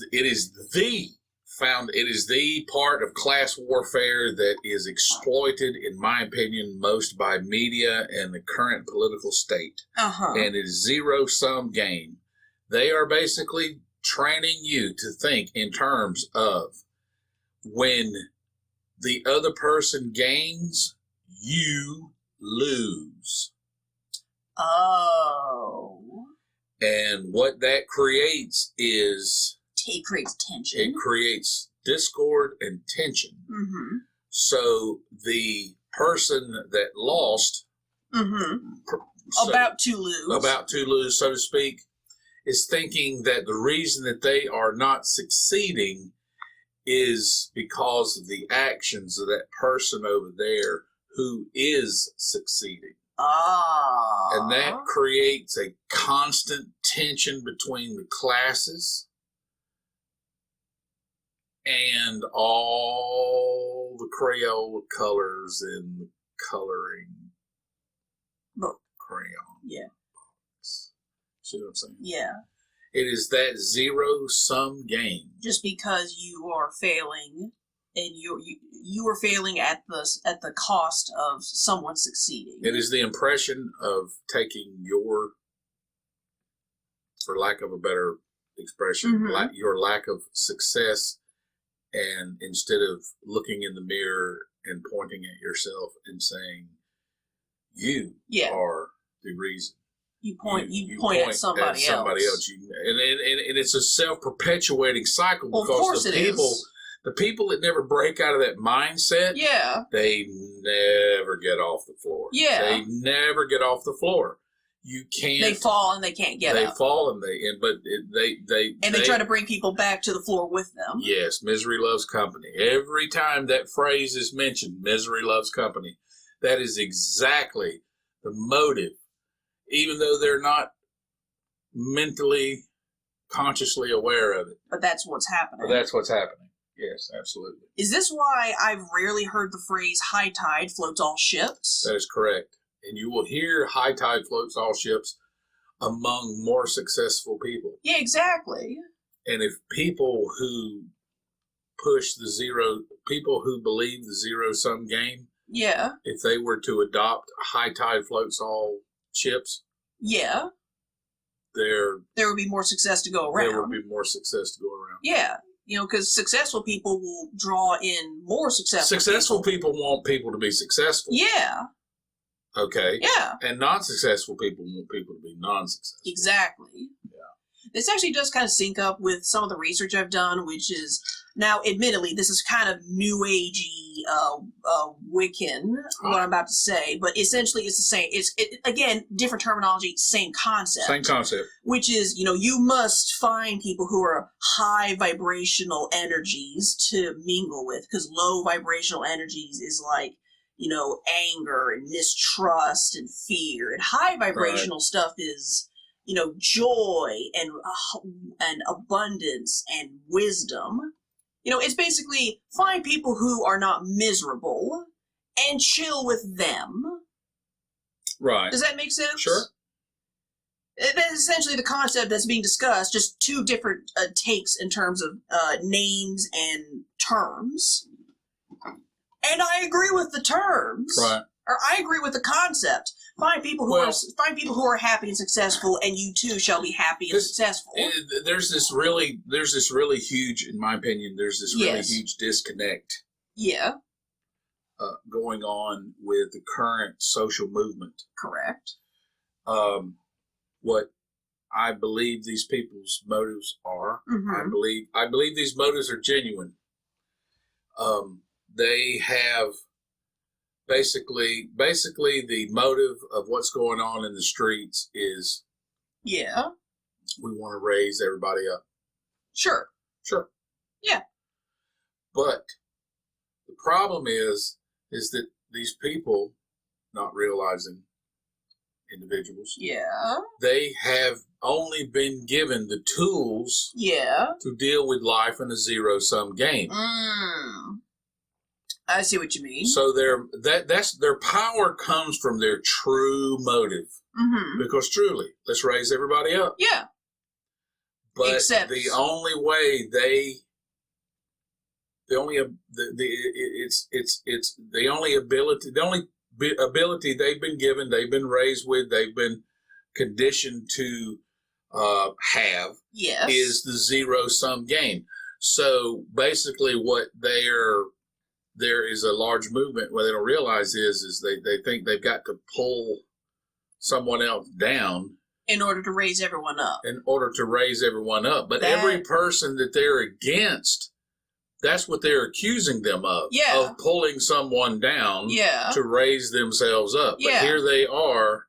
the part of class warfare that is exploited, in my opinion, most by media and the current political state. Uh-huh. And it is zero-sum game. They are basically training you to think in terms of when the other person gains, you lose. Oh. And what that creates is... It creates tension. It creates discord and tension. Mm-hmm. So the person that lost... Mm-hmm. About to lose, so to speak, is thinking that the reason that they are not succeeding is because of the actions of that person over there who is succeeding. Ah. And that creates a constant tension between the classes and all the Crayola colors in the coloring book. Crayon. Yeah. Box. See what I'm saying? Yeah. It is that zero-sum game. Just because you are failing, and you are failing at the cost of someone succeeding. It is the impression of taking your, for lack of a better expression, Mm-hmm. your lack of success, and instead of looking in the mirror and pointing at yourself and saying, you are the reason. You point at somebody else. And it's a self-perpetuating cycle, well, because the people that never break out of that mindset, they never get off the floor. Yeah. They never get off the floor. You can't. They fall and they can't get up. They fall and they try to bring people back to the floor with them. Yes, misery loves company. Every time that phrase is mentioned, misery loves company, that is exactly the motive. Even though they're not mentally, consciously aware of it. But that's what's happening. Yes, absolutely. Is this why I've rarely heard the phrase high tide floats all ships? That is correct. And you will hear high tide floats all ships among more successful people. Yeah, exactly. And if people who believe the zero-sum game, if they were to adopt high tide floats all ships, there would be more success to go around. Yeah, because successful people will draw in more successful people want people to be successful. Yeah. Okay. Yeah. And non-successful people want people to be non-successful. Exactly. Yeah. This actually does kind of sync up with some of the research I've done, which is now, admittedly, this is kind of new agey, Wiccan, what I'm about to say, but essentially it's the same. Again, different terminology, same concept. Same concept. Which is, you must find people who are high vibrational energies to mingle with, because low vibrational energies is like, anger and mistrust and fear, and high vibrational stuff is, joy and abundance and wisdom. It's basically find people who are not miserable and chill with them. Right. Does that make sense? Sure. That's essentially the concept that's being discussed, just two different takes in terms of names and terms. And I agree with the terms. Right. Or I agree with the concept. Find people who are happy and successful, and you too shall be happy and successful. There's this really huge, in my opinion, really huge disconnect. Yeah. Going on with the current social movement. Correct. What I believe these people's motives are. Mm-hmm. I believe these motives are genuine. They have basically the motive of what's going on in the streets is we want to raise everybody up. Sure. Yeah. But the problem is that these people, not realizing individuals, they have only been given the tools to deal with life in a zero-sum game. I see what you mean. So their power comes from their true motive. Mm-hmm. Because truly, let's raise everybody up. Yeah. But the only way the only ability they've been given, they've been raised with, they've been conditioned to have is the zero-sum game. So basically what there is a large movement where they don't realize is they think they've got to pull someone else down in order to raise everyone up. But every person that they're against, that's what they're accusing them of pulling someone down to raise themselves up. But here they are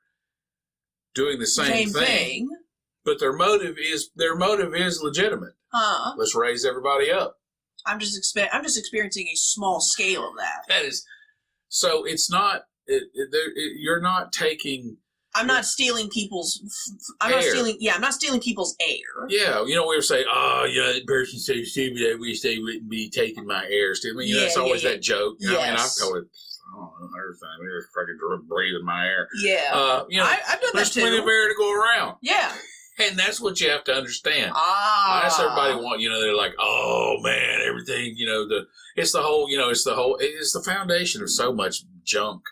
doing the same thing. But their motive is legitimate. Let's raise everybody up. I'm just experiencing a small scale of that. That is, so it's not. You're not taking. I'm not stealing people's. I'm not stealing people's air. Yeah, we were saying, that person's so stupid. I wish they wouldn't be taking my air. That's always that joke. I mean, I've told it. Everything. They're just fucking breathing my air. Yeah. I've done that too. There's plenty of air to go around. Yeah. And that's what you have to understand. That's everybody want. They're like, oh man, everything. It's the foundation of so much junk.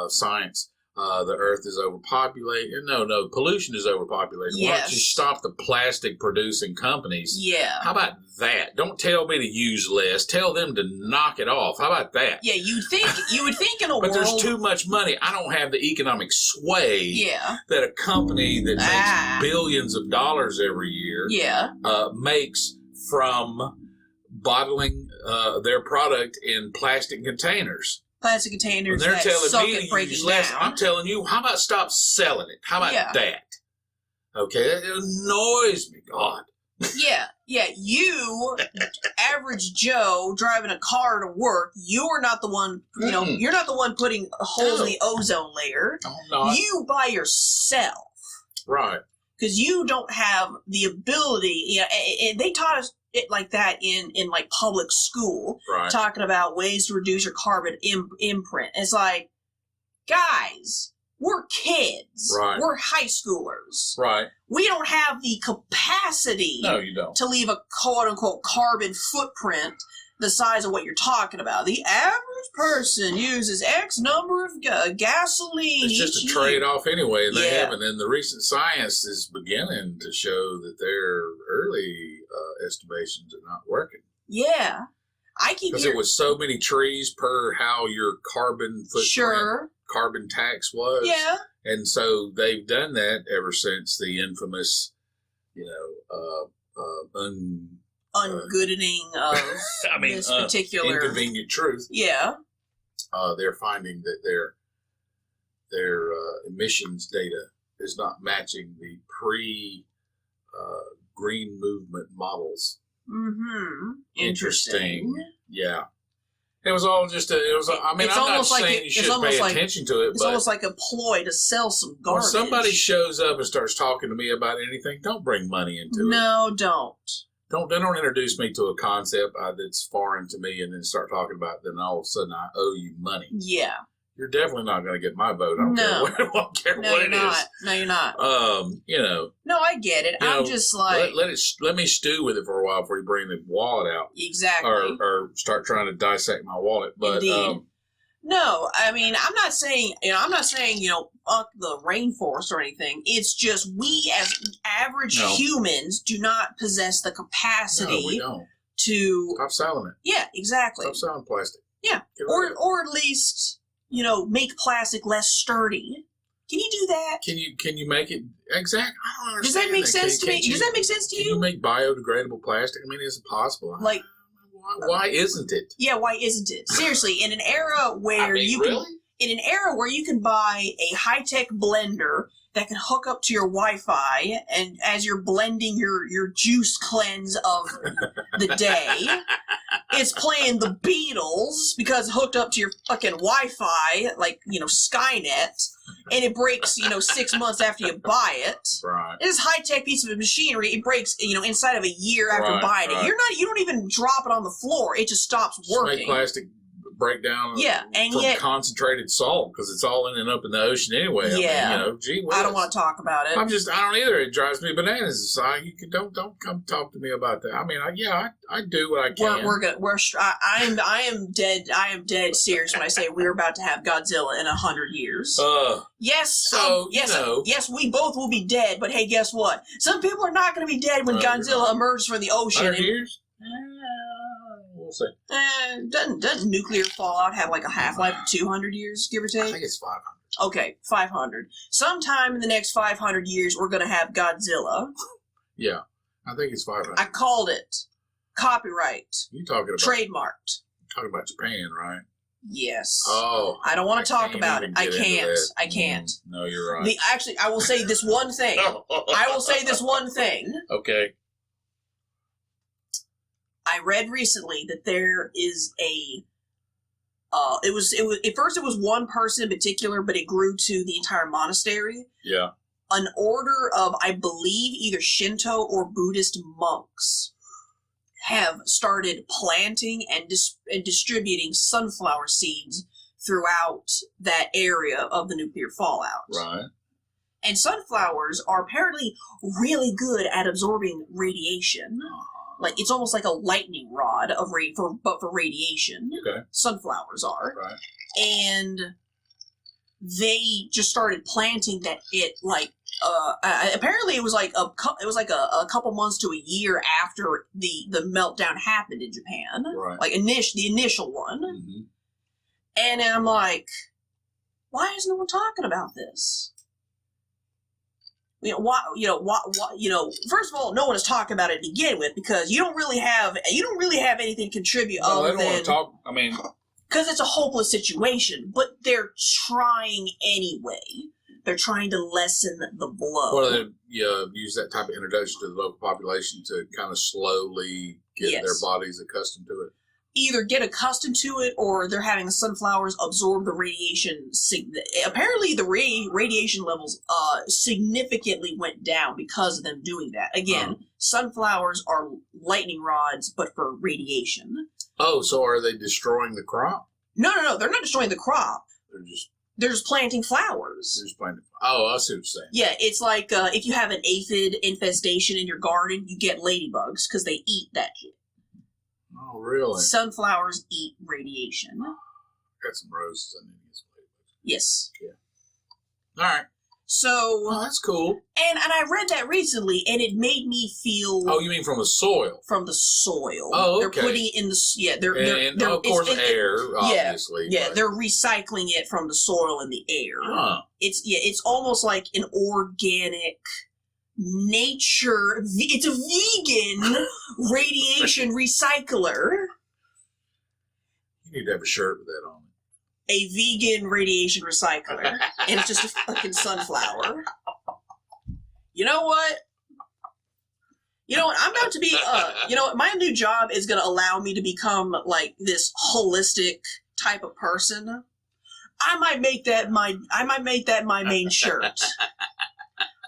Science. The earth is overpopulated. No, pollution is overpopulated. Yes. Why don't you stop the plastic producing companies? Yeah. How about that? Don't tell me to use less. Tell them to knock it off. How about that? Yeah, you would think in a but world. But there's too much money. I don't have the economic sway that a company that makes billions of dollars every year makes from bottling their product in plastic containers. Plastic containers they're that telling suck me at breaking less. down. I'm telling you, how about stop selling it? How about that? Okay, that annoys me, God. Yeah. You, average Joe, driving a car to work, you're not the one, you're not the one putting holes in the ozone layer. I'm not. You by yourself. Right. Because you don't have the ability, and they taught us it like that in like public school, talking about ways to reduce your carbon imprint. It's like, guys, we're kids. Right. We're high schoolers. Right. We don't have the capacity you don't. to leave a quote-unquote carbon footprint the size of what you're talking about. The average person uses X number of gasoline. It's just a trade-off anyway, and they haven't. And the recent science is beginning to show that their early estimations are not working. Yeah. I keep because it was so many trees per how your carbon footprint carbon tax was. Yeah. And so they've done that ever since the infamous, Ungoodening of this particular inconvenient truth. Yeah. They're finding that their emissions data is not matching the green movement models. Mm-hmm. Interesting. Yeah. It was all just I'm not saying you should pay attention to it, it's but almost like a ploy to sell some garbage. when somebody shows up and starts talking to me about anything, don't bring money into it. No, don't. Don't introduce me to a concept that's foreign to me and then start talking about it, then all of a sudden I owe you money. Yeah. You're definitely not going to get my vote. I don't care what it is. No, you're not. No, I get it. I'm just like let me stew with it for a while before you bring the wallet out. Exactly. Or start trying to dissect my wallet. But indeed. No, I mean I'm not saying fuck the rainforest or anything. It's just we as average humans do not possess the capacity we don't. to stop selling it. Yeah, exactly. Stop selling plastic. Yeah. Or at least make plastic less sturdy. Can you do that? Can you make it exact? I don't understand. Does that make sense to me? Does that make sense to you? Can you make biodegradable plastic? I mean, is it possible? Like, why isn't it? Yeah, why isn't it? Seriously, in an era where you can buy a high-tech blender that can hook up to your Wi-Fi, and as you're blending your juice cleanse of the day, it's playing the Beatles because it's hooked up to your fucking Wi-Fi, like, Skynet, and it breaks, 6 months after you buy it. Right. It's a high-tech piece of machinery. It breaks, inside of a year after buying it. You don't even drop it on the floor. It just stops working. Make plastic break down and from yet concentrated salt because it's all in and up in the ocean anyway. Yeah. I don't want to talk about it. I don't either. It drives me bananas. Don't come talk to me about that. I mean, I do what I can. I am dead serious when I say we're about to have Godzilla in 100 years. Yes, we both will be dead, but hey, guess what? Some people are not going to be dead when Godzilla emerges from the ocean. 100 years? We'll see. Doesn't nuclear fallout have like a half-life of 200 years, give or take? I think it's 500. Okay, 500. Sometime in the next 500 years, we're going to have Godzilla. Yeah, I think it's 500. I called it. Copyright. You talking about trademarked. Talking about Japan, right? Yes. Oh. I don't want to talk about it. I can't. No, you're right. Actually, I will say this one thing. Okay. I read recently that there is at first it was one person in particular, but it grew to the entire monastery. Yeah. An order of, I believe, either Shinto or Buddhist monks have started planting and distributing sunflower seeds throughout that area of the nuclear fallout. Right. And sunflowers are apparently really good at absorbing radiation. Like, it's almost like a lightning rod for radiation. Okay. Sunflowers are. Right. And they just started planting that apparently it was like a couple months to a year after the meltdown happened in Japan. Right. Like the initial one. Mm-hmm. And I'm like, why is no one talking about this? First of all, no one is talking about it to begin with because you don't really have anything to contribute other than because it's a hopeless situation. But they're trying anyway. They're trying to lessen the blow. Well, they use that type of introduction to the local population to kind of slowly get their bodies accustomed to it. Either get accustomed to it or they're having the sunflowers absorb the radiation. Apparently the radiation levels significantly went down because of them doing that. Again, sunflowers are lightning rods, but for radiation. Oh, so are they destroying the crop? No, they're not destroying the crop. They're just planting flowers. Oh, I see what you're saying. Yeah, it's like if you have an aphid infestation in your garden, you get ladybugs because they eat that shit. Oh, really? Sunflowers eat radiation. Got some roses. I need to get some ladybugs. Yes. Yeah. All right. So, Oh, that's cool. and I read that recently, and it made me feel. Oh, you mean from the soil? From the soil. Oh, okay. They're putting it in the they're of course air, obviously. Yeah, but... they're recycling it from the soil and the air. Huh. It's almost like an organic nature. It's a vegan radiation recycler. You need to have a shirt with that on. A vegan radiation recycler, and it's just a fucking sunflower. You know what? I'm about to be, my new job is going to allow me to become, like, this holistic type of person. I might make that my main shirt.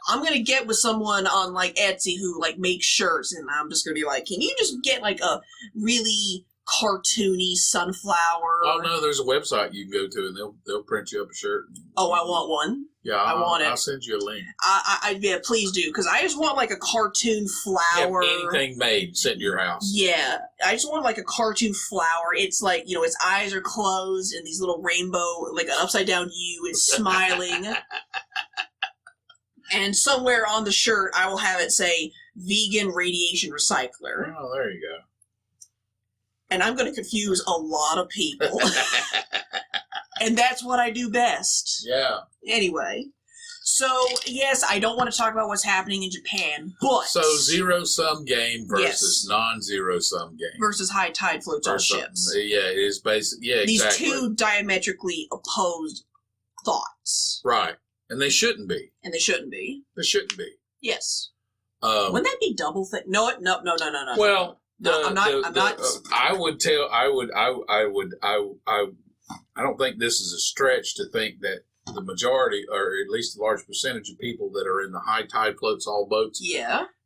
I'm going to get with someone on, like, Etsy who, like, makes shirts, and I'm just going to be like, can you just get, like, a really cartoony sunflower? Oh, no, there's a website you can go to, and they'll print you up a shirt. Oh, I want one. Yeah, I want it. I'll send you a link. Yeah, please do, because I just want like a cartoon flower. Have anything made sent to your house. Yeah, I just want like a cartoon flower. It's like, its eyes are closed and these little rainbow, like an upside down U is smiling. And somewhere on the shirt, I will have it say vegan radiation recycler. Oh, there you go. And I'm going to confuse a lot of people. And that's what I do best. Yeah. Anyway, so yes, I don't want to talk about what's happening in Japan, but so zero-sum game versus non-zero-sum game versus high tide floats on ships. Yeah, it is basic. Yeah, these exactly. two diametrically opposed thoughts, right? And they shouldn't be. And they shouldn't be. They shouldn't be. Yes. Wouldn't that be double thing? No. Well, I'm not. I don't think this is a stretch to think that the majority, or at least a large percentage of people that are in the high tide floats all boats,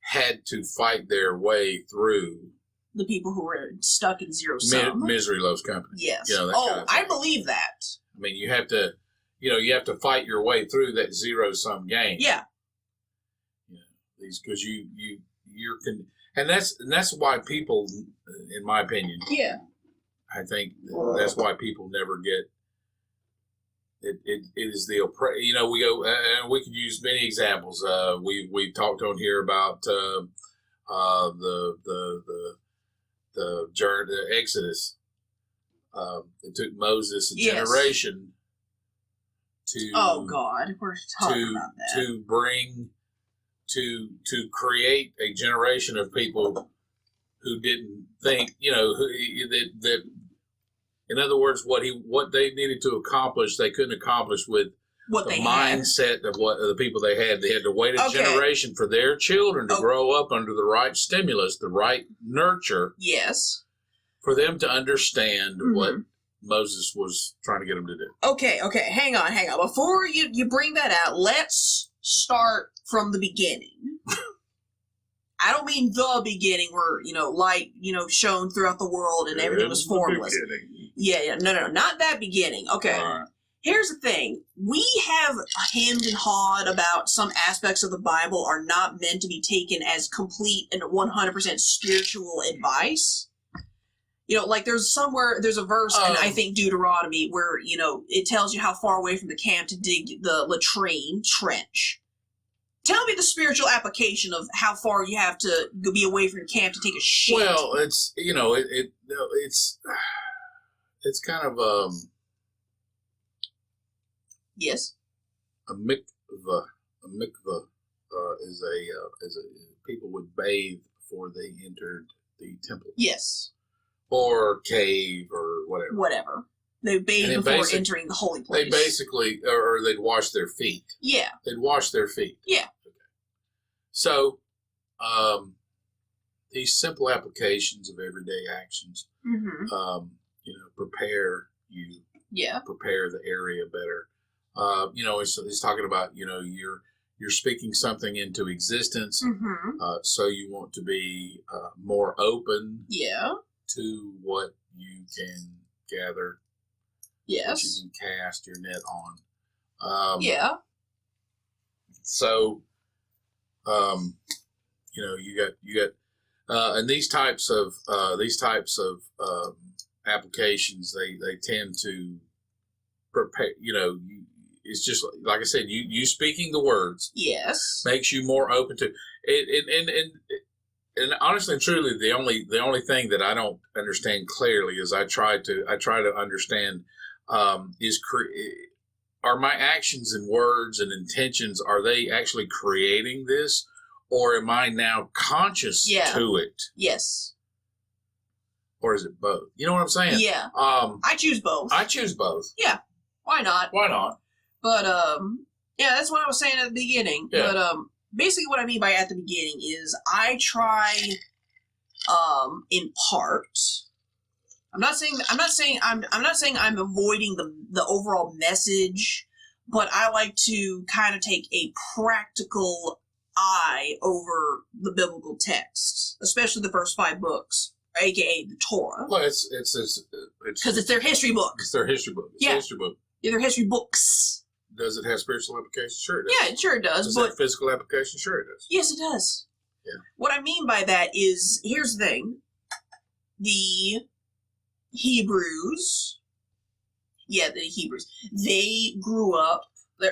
had to fight their way through. The people who were stuck in zero-sum. Misery loves company. Yes. That kind of I believe that. I mean, you have to fight your way through that zero-sum game. Yeah. Because and that's why people, in my opinion, I think that's why people never get it. It is the we go we could use many examples. We've talked on here about the journey, the Exodus. It took Moses a generation to we're talking about that. to bring to create a generation of people who didn't think, that in other words, what they needed to accomplish, they couldn't accomplish with what the they mindset had. of what the people they had. They had to wait a generation for their children to grow up under the right stimulus, the right nurture. Yes. For them to understand what Moses was trying to get them to do. Okay. Hang on. Before you bring that out, let's start from the beginning. I don't mean the beginning where, light, shone throughout the world and everything was formless. Yeah. No, not that beginning. Okay. Right. Here's the thing. We have hemmed and hawed about some aspects of the Bible are not meant to be taken as complete and 100% spiritual advice. Like there's a verse in, I think, Deuteronomy where, it tells you how far away from the camp to dig the latrine trench. Tell me the spiritual application of how far you have to be away from camp to take a shit. Well, it's, it's kind of, yes. A mikvah is a people would bathe before they entered the temple. Yes. Or cave or whatever. They bathe before entering the holy place. They basically, or they'd wash their feet. Yeah. They'd wash their feet. Yeah. Okay. So, these simple applications of everyday actions, prepare you. Yeah. Prepare the area better. He's talking about, you're speaking something into existence. So you want to be more open. Yeah. To what you can gather. Yes. What you can cast your net on. Yeah. So, you got, and these types of applications, they tend to prepare. it's just like I said, you speaking the words Yes. makes you more open to it. And honestly and truly, the only thing that I don't understand clearly is I try to understand are my actions and words and intentions, are they actually creating this, or am I now conscious to it? Yes. Or is it both? You know what I'm saying? Yeah. I choose both. I choose both. Yeah. Why not? Why not? But yeah, that's what I was saying at the beginning. Yeah. But basically what I mean by at the beginning is I try in part. I'm not saying I'm avoiding the overall message, but I like to kind of take a practical eye over the biblical text, especially the first 5 books, aka the Torah. Well, it's because it's their history book. It's their history book. It's a history book. Yeah, their history books. Does it have spiritual application? Sure it does. Yeah, it sure does. Does it have physical application? Sure it does. Yes, it does. Yeah. What I mean by that is, here's the thing. The Hebrews, they grew up,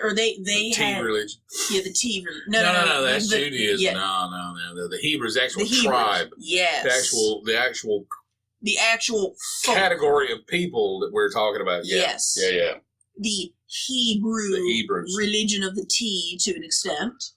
or they had... religion. Yeah, the T religion. No, that's Judaism. Yeah. No. The Hebrews, the actual tribe. Yes. The actual folk. Category of people that we're talking about. Yeah. Yes. Yeah. The Hebrews. Religion of the T, to an extent.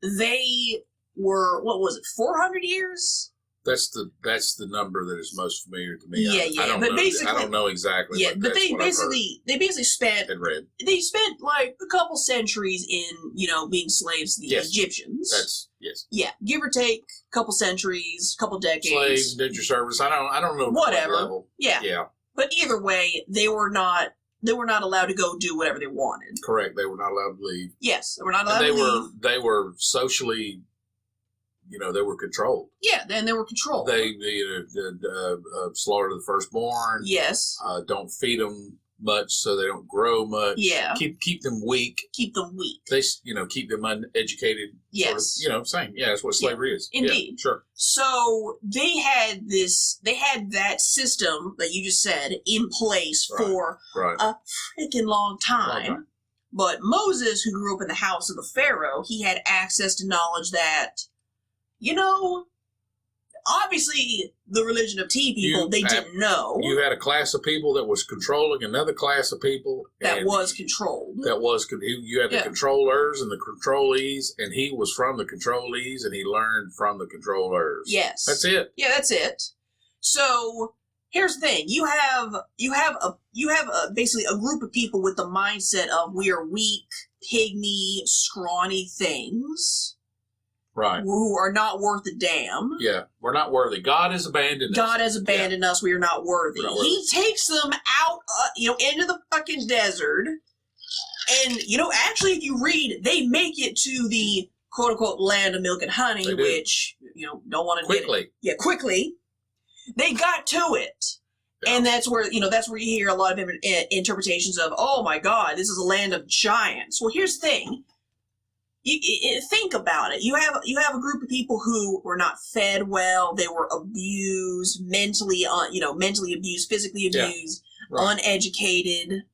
They were, what was it, 400 years? That's the number that is most familiar to me. Yeah. I don't know exactly. Yeah, but they basically spent and read. They spent like a couple centuries in, being slaves to the Egyptians. That's yes. Yeah, give or take a couple centuries, couple decades. Slaves, indentured service. I don't know. Whatever. What level. Yeah. Yeah. But either way, they were not allowed to go do whatever they wanted. Correct. They were not allowed to leave. Yes, they were not allowed to leave. They were socially, they were controlled. Yeah, then they were controlled. They slaughter the firstborn. Yes. Don't feed them much so they don't grow much. Yeah. Keep them weak. Keep them weak. They keep them uneducated. Yes. Sort of, same. Yeah, that's what slavery is. Indeed. Yeah, sure. So they had that system that you just said in place for a freaking long time. But Moses, who grew up in the house of the Pharaoh, he had access to knowledge that, obviously the religion of T people, didn't know. You had a class of people that was controlling another class of people. That was controlled. You had the controllers and the controlees, and he was from the controlees, and he learned from the controllers. Yes. That's it. Yeah, that's it. So here's the thing. You have basically a group of people with the mindset of we are weak, pygmy, scrawny things. Right. Who are not worth a damn. Yeah, we're not worthy. God has abandoned us. God has abandoned us. We are not worthy. He takes them out, into the fucking desert. And, actually, if you read, they make it to the quote-unquote land of milk and honey, which, don't want to quickly. Yeah, quickly. They got to it. Yeah. And that's where you hear a lot of interpretations of, oh my God, this is a land of giants. Well, here's the thing. You think about it. You have a group of people who were not fed well. They were abused, mentally abused, physically abused, uneducated.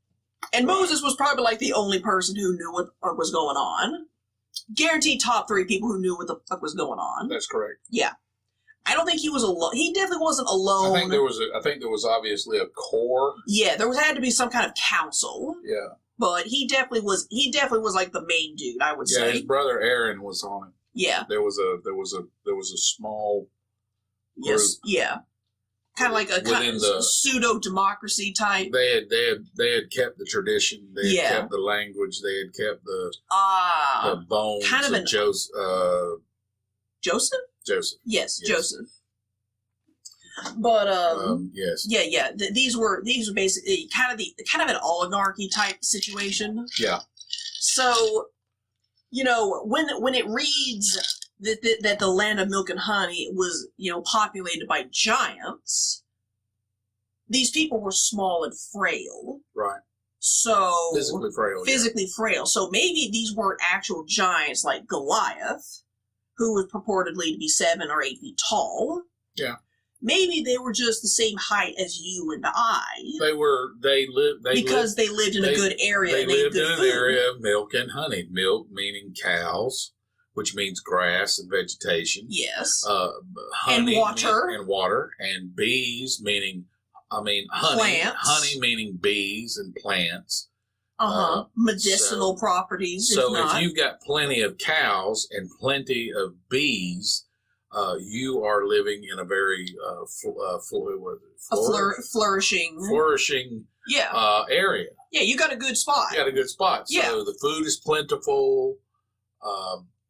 And Moses was probably like the only person who knew what the fuck was going on. Guaranteed top 3 people who knew what the fuck was going on. That's correct. Yeah. I don't think he was alone. He definitely wasn't alone. I think there was obviously a core. Yeah, there had to be some kind of council. Yeah. But he definitely was like the main dude, I would say. Yeah, his brother Aaron was on it. Yeah. There was a small group. Yes, yeah. Kind of like a kind of pseudo democracy type. They had kept the tradition. They had kept the language. They had kept the bones kind of of Joseph. Joseph? Joseph. Yes, Joseph. But yes, yeah. These were basically kind of an oligarchy type situation. Yeah. So, when it reads that the land of milk and honey was populated by giants, these people were small and frail. Right. So physically frail. So maybe these weren't actual giants like Goliath, who was purportedly to be 7 or 8 feet tall. Yeah. maybe they were just the same height as you and I. They lived in a good area. They and they lived had in good an food. area of milk and honey. Milk meaning cows, which means grass and vegetation. Yes. Honey and water. And bees meaning, honey. Plants. Honey meaning bees and plants. Medicinal properties. So if you've got plenty of cows and plenty of bees, you are living in a very flourishing area. Yeah, you got a good spot. You got a good spot. So the food is plentiful.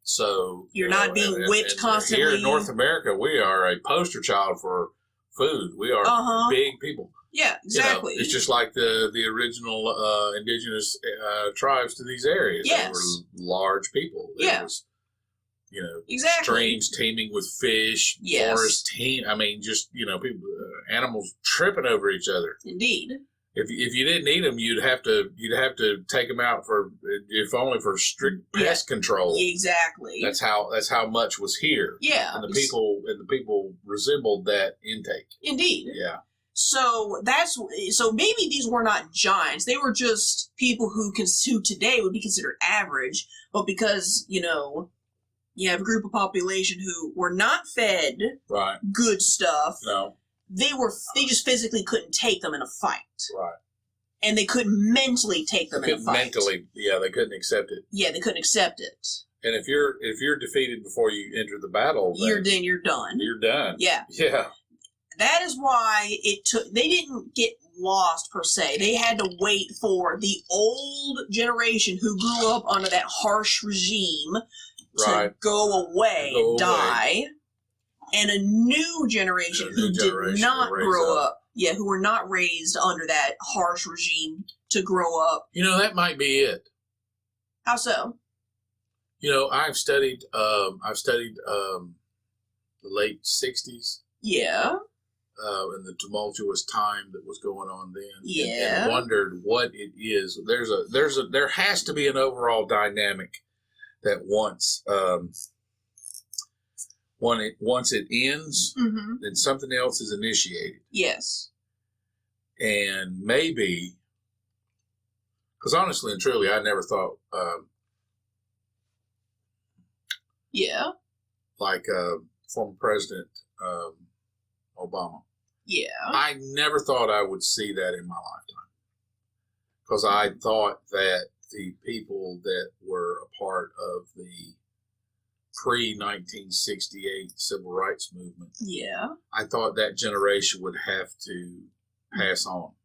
So you're not being whipped constantly. Here in North America, we are a poster child for food. We are big people. Yeah, exactly. It's just like the original indigenous tribes to these areas. Yes. They were large people. There was, exactly. streams teeming with fish, forests people, animals tripping over each other. Indeed. If you didn't eat them, you'd have to take them out for, if only for strict pest control. Exactly. That's how much was here. Yeah. And the people resembled that intake. Indeed. Yeah. So maybe these were not giants. They were just people who today would be considered average, but because, you have a group of population who were not fed good stuff. No. They just physically couldn't take them in a fight. Right. And they couldn't mentally take them in a fight. They couldn't accept it. Yeah, they couldn't accept it. And if you're defeated before you enter the battle, you're done. You're done. Yeah. Yeah. That is why they didn't get lost per se. They had to wait for the old generation who grew up under that harsh regime to go away, die. And a new generation who did not grow up. Yeah, who were not raised under that harsh regime to grow up. That might be it. How so? I've studied the late 60s. Yeah. And the tumultuous time that was going on then. Yeah. And wondered what it is. There has to be an overall dynamic that once it ends, then something else is initiated. Yes. And maybe, because honestly and truly, I never thought, like former President Obama. Yeah. I never thought I would see that in my lifetime. Because I thought that the people that were a part of the pre-1968 civil rights movement, I thought that generation would have to pass on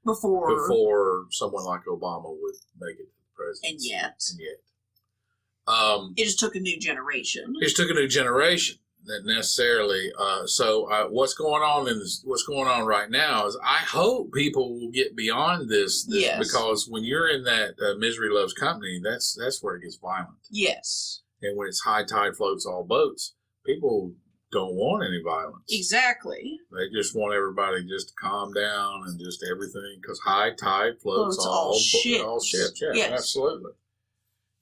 before someone like Obama would make it to the presidency. And yet. It just took a new generation. That necessarily. What's going on right now is I hope people will get beyond this because when you're in that misery loves company, that's where it gets violent. Yes. And when it's high tide floats all boats, people don't want any violence. Exactly. They just want everybody just to calm down and just everything, because high tide floats all ships. Yeah, yes. Absolutely.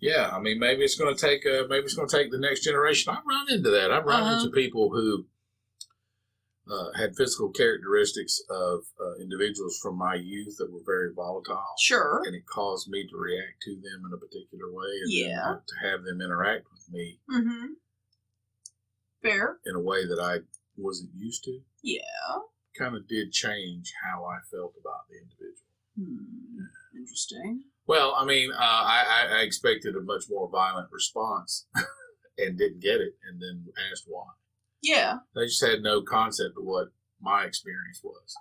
Yeah, maybe it's going to take the next generation. I've run into that. I've run into people who had physical characteristics of individuals from my youth that were very volatile. Sure. And it caused me to react to them in a particular way, and then to have them interact with me. Mm-hmm. Fair. In a way that I wasn't used to. Yeah. Kind of did change how I felt about the individual. Interesting. Well, I expected a much more violent response and didn't get it, and then asked why. Yeah. They just had no concept of what my experience was.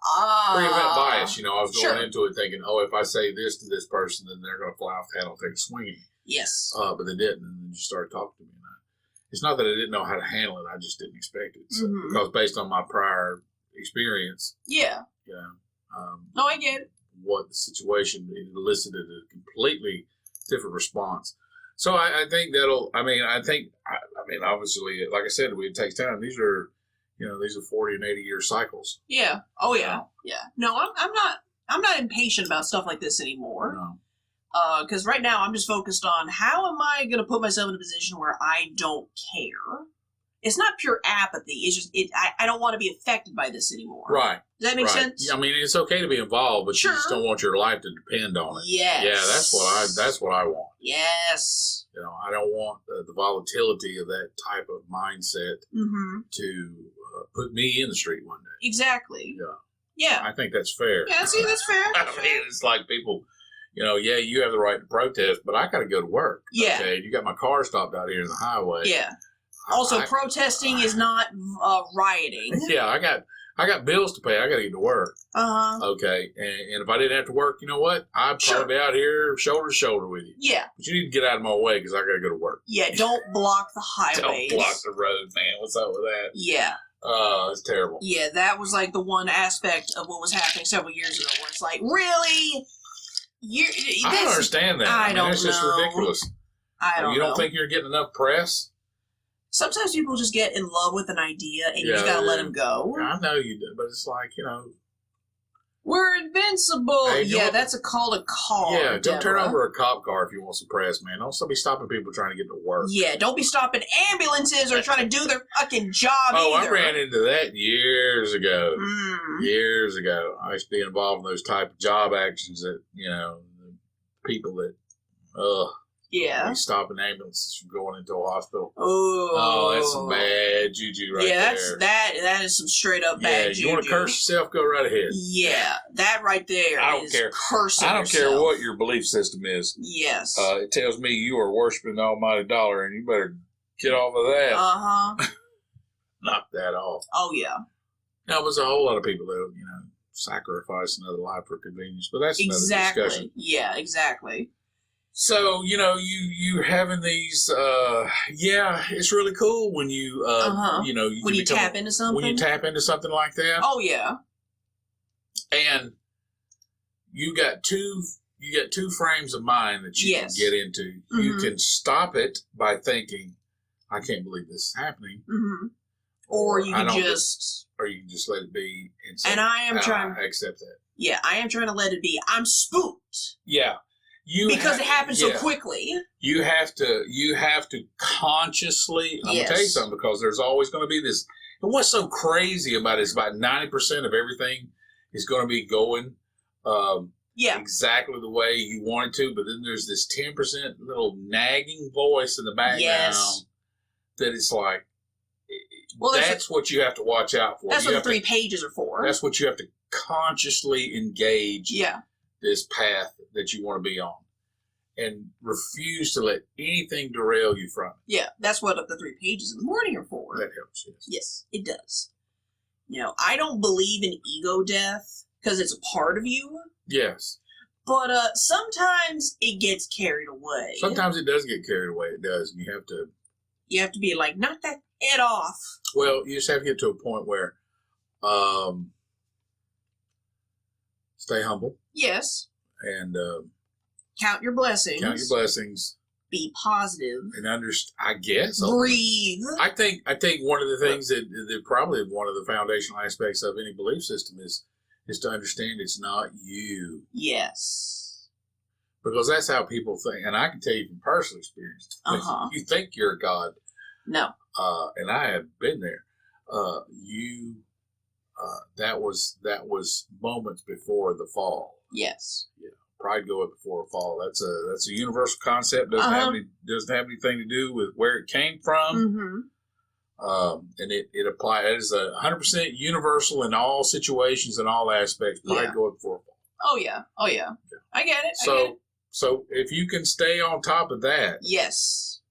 Pre-event bias, I was going into it thinking, if I say this to this person, then they're going to fly off the handle and take a swing at me. Yes. But they didn't, and then just started talking to me. It's not that I didn't know how to handle it, I just didn't expect it. So, because based on my prior experience, no, I get it. What the situation elicited a completely different response. So I think that'll. Obviously, like I said, it takes time. These are 40 and 80 year cycles. Yeah. Oh yeah. Yeah. No, I'm not impatient about stuff like this anymore. No. Because right now I'm just focused on how am I going to put myself in a position where I don't care it's not pure apathy. It's just I don't want to be affected by this anymore. Right. Does that make sense? Yeah, I mean, it's okay to be involved, but Sure. you just don't want your life to depend on it. Yes. Yeah, that's what I want. Yes. You know, I don't want the volatility of that type of mindset to put me in the street one day. Exactly. Yeah. Yeah. I think that's fair. Yeah, see, that's fair. I mean, it's like people, you know, yeah, you have the right to protest, but I got to go to work. Yeah. Okay, you got my car stopped out here in the highway. Yeah. Also, protesting is not rioting. Yeah, I got bills to pay. I got to get to work. Okay, and if I didn't have to work, you know what? I'd probably be out here shoulder to shoulder with you. Yeah. But you need to get out of my way because I got to go to work. Yeah, don't block the highways. Don't block the road, man. What's up with that? Yeah. It's terrible. Yeah, that was like the one aspect of what was happening several years ago where it's like, really? I don't understand that. I mean, it's just ridiculous. You don't think you're getting enough press? Sometimes people just get in love with an idea and you just gotta let them go. I know you do, but it's like, you know. We're invincible. Hey, that's a call to call. Yeah, don't turn Deborah. over a cop car if you want some press, man. Don't be stopping people trying to get to work. Yeah, don't be stopping ambulances or trying to do their fucking job either. I ran into that years ago. Mm. Years ago. I used to be involved in those type of job actions that, you know, people that, yeah. stopping ambulances from going into a hospital. Oh, that's some bad juju right there. That is some straight up bad juju. You want to curse yourself, go right ahead. Yeah, that right there I don't is care. cursing I don't yourself. care what your belief system is. Yes. It tells me you are worshiping the almighty dollar and you better get off of that. Knock that off. Oh, yeah. Now, there's a whole lot of people that, you know, sacrifice another life for convenience, but that's another discussion. Yeah, exactly. So, you know, you having these, it's really cool when you, you know, when you tap into something. When you tap into something like that. Oh, yeah. And you got two frames of mind that you can get into. You can stop it by thinking, I can't believe this is happening. Or you can just let it be. And I am trying to accept that. Yeah, I am trying to let it be. I'm spooked. Yeah. Because it happened so quickly. You have to consciously, I'm going to tell you something, because there's always going to be this, and what's so crazy about it is about 90% of everything is going to be going exactly the way you want it to, but then there's this 10% little nagging voice in the background that it's like, that's what you have to watch out for. That's what the 3 pages are for. That's what you have to consciously engage this path that you want to be on, and refuse to let anything derail you from it. Yeah, that's what the 3 pages in the morning are for. That helps, yes. Yes, it does. You know, I don't believe in ego death because it's a part of you. Yes. But sometimes it gets carried away. Sometimes it does get carried away. It does. And you have to be like, knock that head off. Well, you just have to get to a point where stay humble. Yes. And count your blessings. Count your blessings. Be positive. And I guess. Breathe. I think one of the things that probably one of the foundational aspects of any belief system is to understand it's not you. Yes. Because that's how people think. And I can tell you from personal experience. You think you're a God. No. And I have been there. That was moments before the fall. Yes. Yeah. Pride goeth before a fall. That's a universal concept. Doesn't have anything to do with where it came from. And it applies. It is 100% universal in all situations and all aspects. Pride goeth before a fall. Oh yeah. I get it. So if you can stay on top of that. Yes.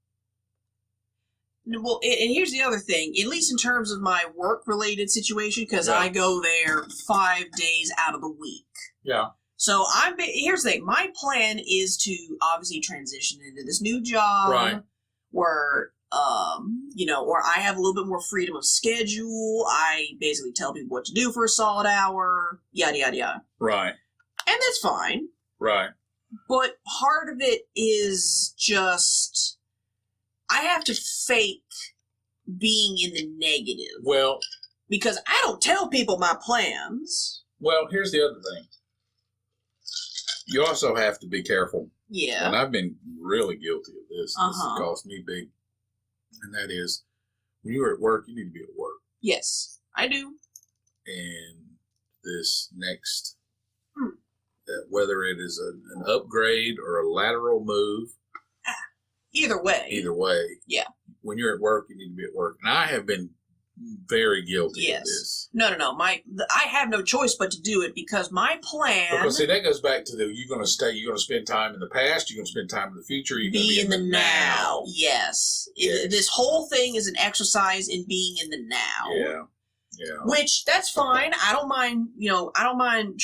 Well, and here's the other thing, at least in terms of my work-related situation, because I go there 5 days out of the week. Yeah. So here's the thing. My plan is to obviously transition into this new job, where where I have a little bit more freedom of schedule. I basically tell people what to do for a solid hour, yada yada yada. Right. And that's fine. Right. But part of it is just I have to fake being in the negative. Well, because I don't tell people my plans. Well, here's the other thing. You also have to be careful. And I've been really guilty of this. This has cost me big. And that is, when you're at work, you need to be at work. Yes, I do. And this next, whether it is an upgrade or a lateral move, Either way. Yeah. When you're at work, you need to be at work. And I have been very guilty of this. No. I have no choice but to do it because my plan. Because see, that goes back to you're going to spend time in the past, you're going to spend time in the future, you're going to be in the now. Yes. This whole thing is an exercise in being in the now. Yeah. Which that's fine. I don't mind. I don't mind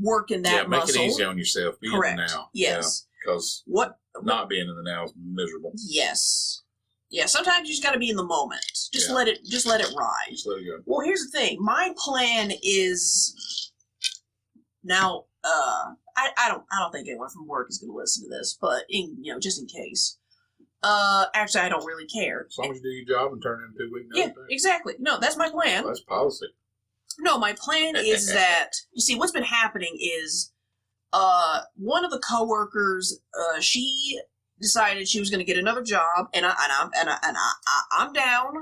working that muscle. Make it easy on yourself. Be Correct. in the now. Yes. Because not being in the now is miserable. Yes. Yeah. Sometimes you just got to be in the moment. Just let it ride. Just let it go. Well, here's the thing. My plan is now. I don't think anyone from work is going to listen to this, but just in case. Actually, I don't really care. As long as you do your job and turn in 2 weeks. Yeah, exactly. No, that's my plan. Well, that's policy. No, my plan is that you see what's been happening is, one of the coworkers, she decided she was going to get another job, and I'm down.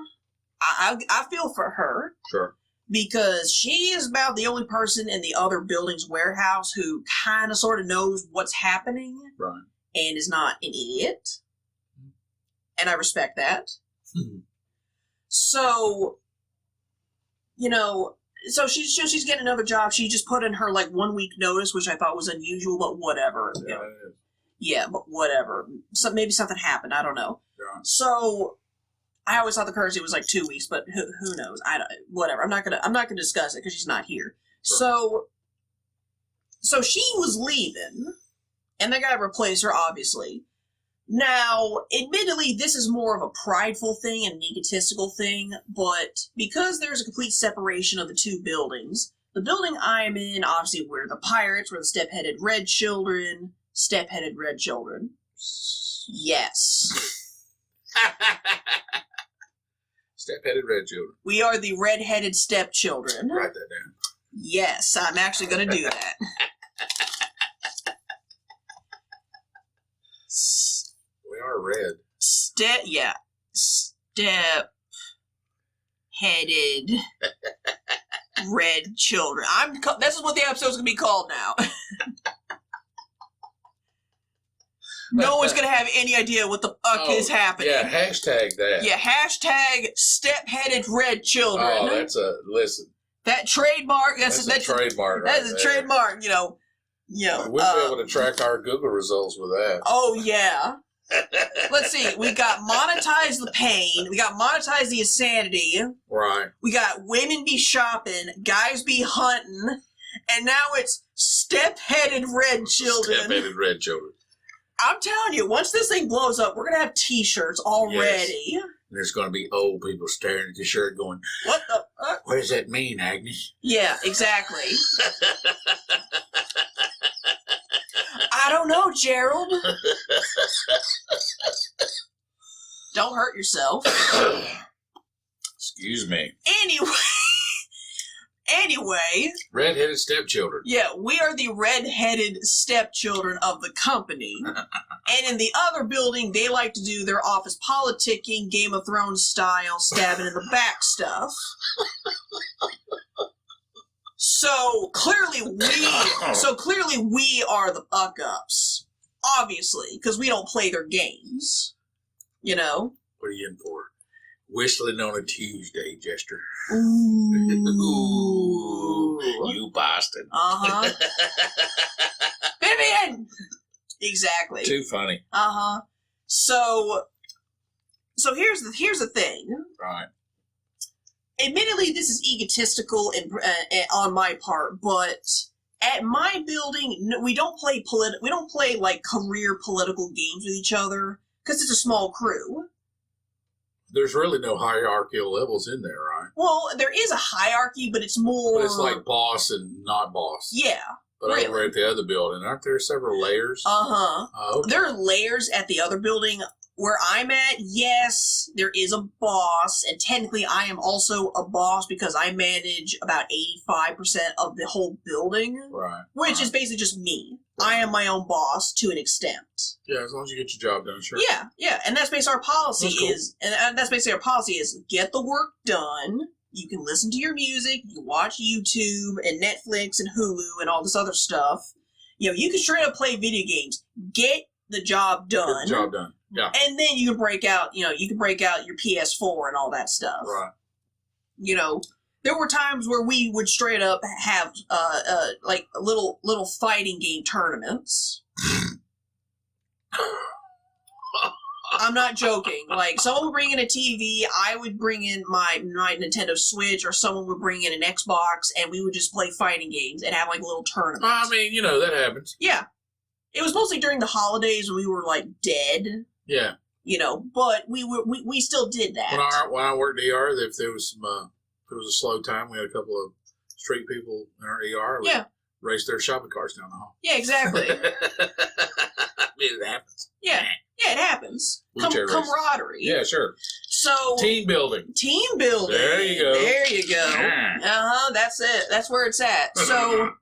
I feel for her. Sure. Because she is about the only person in the other building's warehouse who kind of sort of knows what's happening. Right. And is not an idiot. And I respect that. So, so she's getting another job. She just put in her 1 week notice, which I thought was unusual, but whatever. Yeah, but whatever. So maybe something happened. I don't know. Yeah. So I always thought the courtesy was 2 weeks, but who knows? Whatever. I'm not gonna discuss it because she's not here. Sure. So she was leaving, and they got to replace her, obviously. Now, admittedly, this is more of a prideful thing and an egotistical thing, but because there's a complete separation of the two buildings, the building I'm in, obviously, we're the pirates, we're the step-headed red children. Step-headed red children. Yes. Step-headed red children. We are the red-headed stepchildren. Write that down. Yes, I'm actually going to do that. We are red. Step-headed red children. This is what the episode's going to be called now. No one's going to have any idea what the fuck is happening. Yeah, hashtag that. Yeah, hashtag step-headed red children. Oh, listen. That trademark, that's a trademark. That's a trademark, We'll be able to track our Google results with that. Oh, yeah. Let's see. We got monetize the pain. We got monetize the insanity. Right. We got women be shopping, guys be hunting, and now it's step-headed red children. Step-headed red children. I'm telling you, once this thing blows up, we're going to have T-shirts already. Yes. There's going to be old people staring at the shirt going, what the fuck? What does that mean, Agnes? Yeah, exactly. I don't know, Gerald. Don't hurt yourself. Excuse me. Anyway. Red-headed stepchildren. Yeah, we are the red-headed stepchildren of the company. And in the other building, they like to do their office politicking, Game of Thrones style, stabbing in the back stuff. So clearly we are the fuck-ups. Obviously, because we don't play their games. What are you in for? Whistling on a Tuesday, Jester. Ooh. You bastard. Uh-huh. Vivian! Exactly. Too funny. Uh-huh. So here's the thing. Right. Admittedly, this is egotistical on my part, but at my building, we don't play career political games with each other because it's a small crew. There's really no hierarchical levels in there, right? Well, there is a hierarchy, but it's more... But it's like boss and not boss. Yeah. But really. Over at the other building, aren't there several layers? Uh-huh. Oh, okay. There are layers at the other building where I'm at, yes, there is a boss, and technically I am also a boss because I manage about 85% of the whole building, Right. which is basically just me. I am my own boss to an extent. Yeah, as long as you get your job done, sure. Yeah, and that's basically our policy That's cool. that's basically our policy is get the work done. You can listen to your music, you watch YouTube and Netflix and Hulu and all this other stuff. You know, you can straight up play video games. Get the job done. Get the job done. Yeah. And then you can break out your PS4 and all that stuff. Right. You know, there were times where we would straight up have like little fighting game tournaments. I'm not joking. Like, someone would bring in a TV, I would bring in my Nintendo Switch, or someone would bring in an Xbox, and we would just play fighting games and have like a little tournament. I mean, you know, that happens. Yeah. It was mostly during the holidays when we were like dead. Yeah. You know, but we still did that. When I worked ER, if there was a slow time, we had a couple of street people in our ER. Yeah. Race their shopping carts down the hall. Yeah, exactly. I mean, it happens. Yeah, it happens. Camaraderie. Yeah, sure. So team building. There you go. Yeah. That's it. That's where it's at. So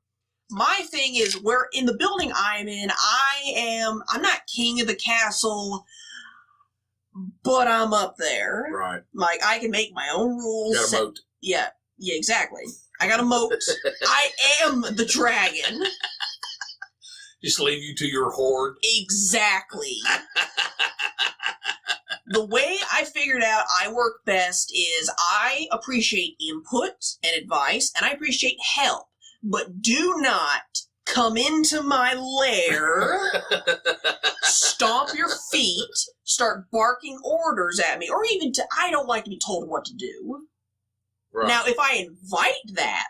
my thing is, where in the building I'm in, I'm not king of the castle, but I'm up there. Right. Like, I can make my own rules. Got a moat. Yeah, exactly. I got a moat. I am the dragon. Just leave you to your horde. Exactly. The way I figured out I work best is I appreciate input and advice, and I appreciate help. But do not come into my lair, stomp your feet, start barking orders at me, or even I don't like to be told what to do. Right. Now, if I invite that,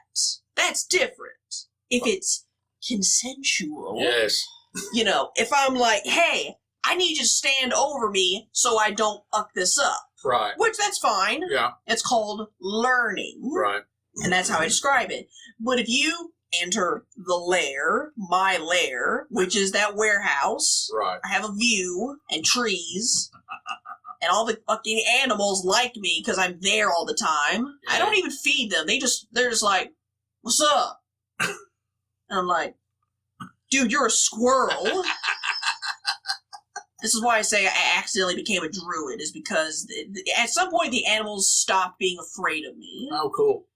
that's different. If it's consensual. Yes. You know, if I'm like, hey, I need you to stand over me so I don't fuck this up. Right. Which, that's fine. Yeah. It's called learning. Right. And that's how I describe it. But if you enter the lair, my lair, which is that warehouse. Right. I have a view and trees. And all the fucking animals like me because I'm there all the time. Yeah. I don't even feed them. They're just like, what's up? And I'm like, dude, you're a squirrel. This is why I say I accidentally became a druid, is because at some point the animals stopped being afraid of me. Oh, cool.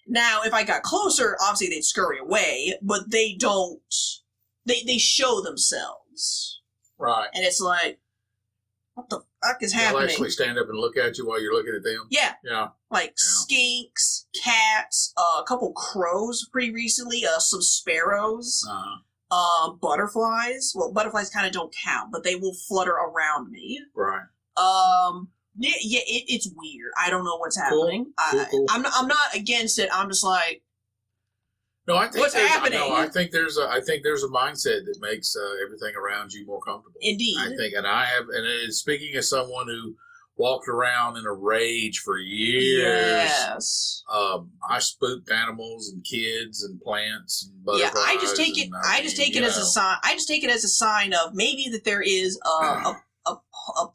Now, if I got closer, obviously they'd scurry away, but they don't. They show themselves. Right. And it's like, what the fuck is happening? They'll actually stand up and look at you while you're looking at them. Yeah. Yeah. Like skinks, cats, a couple crows pretty recently, some sparrows, butterflies. Well, butterflies kind of don't count, but they will flutter around me. Right. It's weird. I don't know what's happening. Cool. I'm not against it. I'm just like, no, I think what's happening? No, I think there's a mindset that makes everything around you more comfortable. Indeed. I think, speaking as someone who walked around in a rage for years. Yes. I spooked animals and kids and plants and butterflies. Yeah, I just take it as a sign. I just take it as a sign of maybe that there is a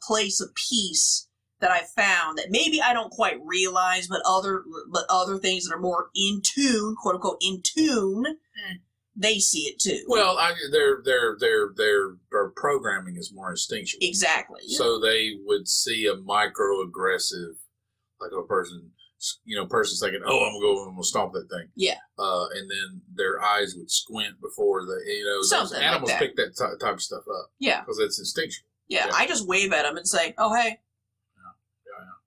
place of peace that I found that maybe I don't quite realize, but other things that are more in tune, quote unquote, in tune, they see it too. Well, their programming is more instinctual. Exactly. So they would see a microaggressive, like a person, person's thinking, "Oh, I'm gonna stomp that thing." Yeah. And then their eyes would squint before Something those animals like that. pick that type of stuff up. Yeah. Because it's instinctual. Yeah, I just wave at them and say, "Oh, hey."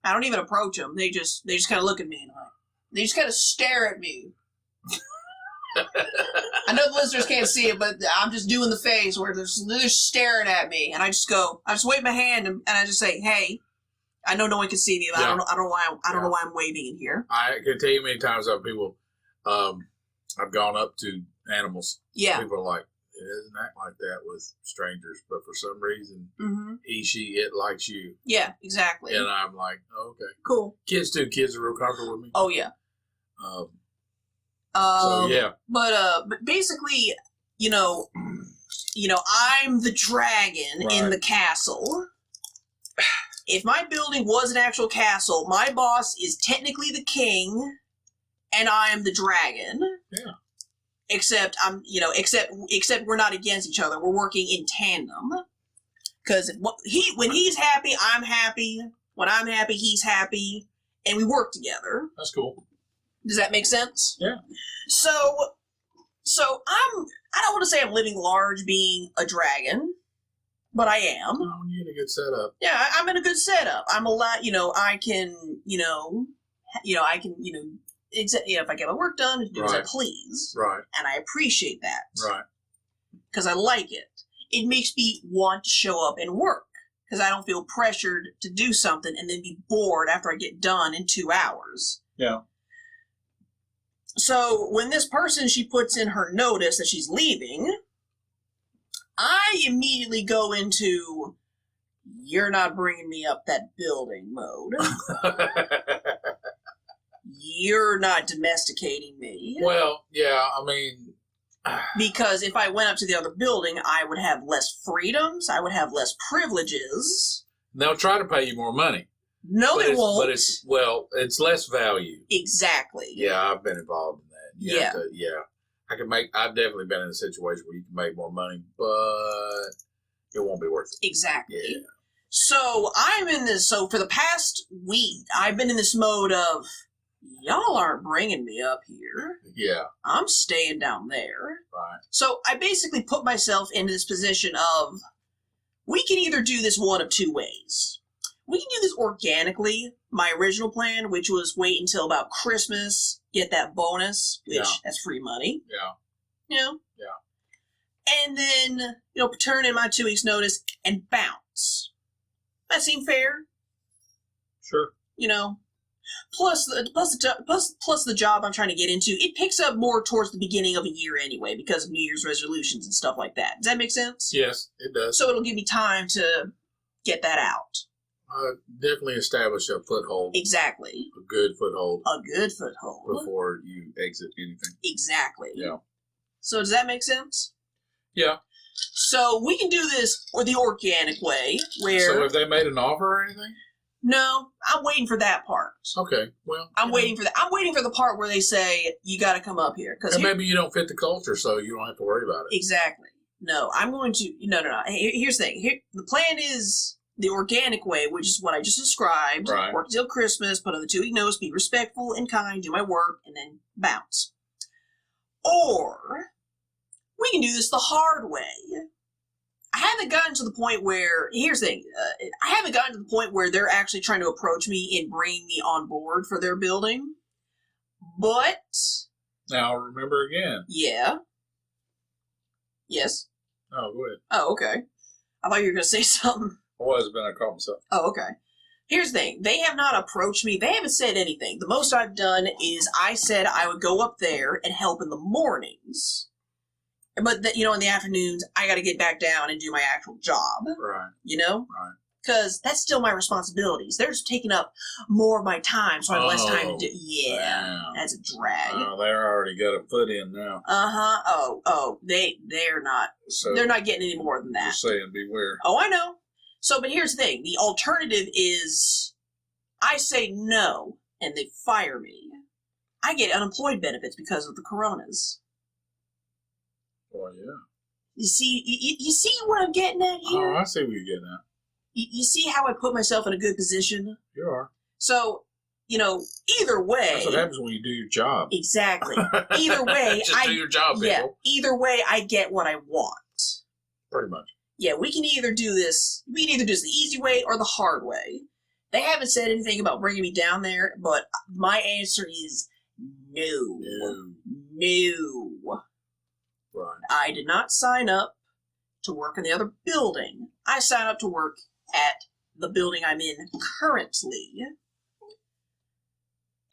I don't even approach them. They just kind of look at me and they just kind of stare at me. I know the listeners can't see it, but I'm just doing the face where they're staring at me, and I just wave my hand and I just say, "Hey." I know no one can see me, but I don't know why I'm waving in here. I can tell you many times I've gone up to animals. Yeah. People are like, it doesn't act like that with strangers, but for some reason, he, she, it likes you. Yeah, exactly. And I'm like, oh, okay. Cool. Kids too. Kids are real comfortable with me. Oh, yeah. So, yeah. But basically, I'm the dragon in the castle. if my building was an actual castle, my boss is technically the king, and I am the dragon. Yeah. Except except we're not against each other. We're working in tandem. Because when he's happy, I'm happy. When I'm happy, he's happy, and we work together. That's cool. Does that make sense? Yeah. So I don't want to say I'm living large being a dragon, but I am. Oh, you get a good setup. Yeah, I'm in a good setup. I'm a lot, I can, if I get my work done, do as I please. Right. And I appreciate that. Right. Because I like it. It makes me want to show up and work. Because I don't feel pressured to do something and then be bored after I get done in 2 hours. Yeah. So when this person, she puts in her notice that she's leaving, I immediately go into, you're not bringing me up that building mode. You're not domesticating me. Well, yeah, I mean... Because if I went up to the other building, I would have less freedoms, I would have less privileges. They'll try to pay you more money. No, they won't. But it's less value. Exactly. Yeah, I've been involved in that. I've definitely been in a situation where you can make more money, but it won't be worth it. Exactly. Yeah. So for the past week, I've been in this mode of, y'all aren't bringing me up here. Yeah. I'm staying down there. Right. So I basically put myself into this position of, we can either do this one of two ways. We can do this organically, my original plan, which was wait until about Christmas, get that bonus, which that's free money. Yeah. Yeah. And then, turn in my 2 weeks notice and bounce. That seem fair? Sure. Plus the job I'm trying to get into, it picks up more towards the beginning of a year anyway because of New Year's resolutions and stuff like that. Does that make sense? Yes, it does. So it'll give me time to get that out. Definitely establish a foothold. Exactly. A good foothold. A good foothold. Before you exit anything. Exactly. Yeah. So does that make sense? Yeah. So we can do this the organic way, where... So have they made an offer or anything? No, I'm waiting for that part. Okay, well... I'm waiting for that. I'm waiting for the part where they say, you got to come up here. And maybe you don't fit the culture, so you don't have to worry about it. Exactly. No, I'm going to... No. Here's the thing. The plan is the organic way, which is what I just described. Right. Work until Christmas, put on the 2-week notice, be respectful and kind, do my work, and then bounce. Or we can do this the hard way. I haven't gotten to the point where, here's the thing, I haven't gotten to the point where they're actually trying to approach me and bring me on board for their building. But... Now, remember again. Yeah. Yes. Oh, go ahead. Oh, okay. I thought you were going to say something. I was, but I caught myself. Oh, okay. Here's the thing. They have not approached me. They haven't said anything. The most I've done is I said I would go up there and help in the mornings. But, in the afternoons, I got to get back down and do my actual job. Right. Right. Right. Because that's still my responsibilities. They're just taking up more of my time, so I have less time to do. Yeah, that's a drag. Oh, they're already got a foot in now. Oh, they're not. So they're not getting any more than that. Just saying, beware. Oh, I know. So, but here's the thing: the alternative is, I say no, and they fire me. I get unemployed benefits because of the coronas. Oh yeah. You see, you see what I'm getting at here? Oh, I see what you're getting at. You see how I put myself in a good position? You are. So, either way... That's what happens when you do your job. Exactly. Either way... Just do your job, people. Yeah, either way, I get what I want. Pretty much. Yeah, we can either do this the easy way or the hard way. They haven't said anything about bringing me down there, but my answer is no. No. Right. I did not sign up to work in the other building. I signed up to work at the building I'm in currently.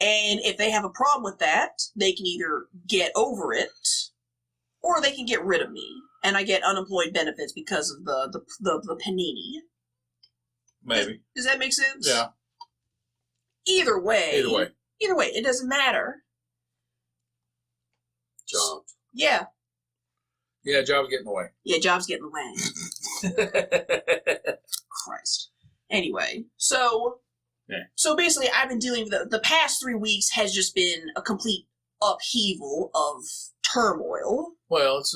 And if they have a problem with that, they can either get over it, or they can get rid of me. And I get unemployed benefits because of the panini. Maybe. Does that make sense? Yeah. Either way, it doesn't matter. Jobs. Yeah. Yeah, jobs get in the way. Yeah, jobs get in the way. Christ. Anyway, so basically, I've been dealing with the past 3 weeks has just been a complete upheaval of turmoil. Well, it's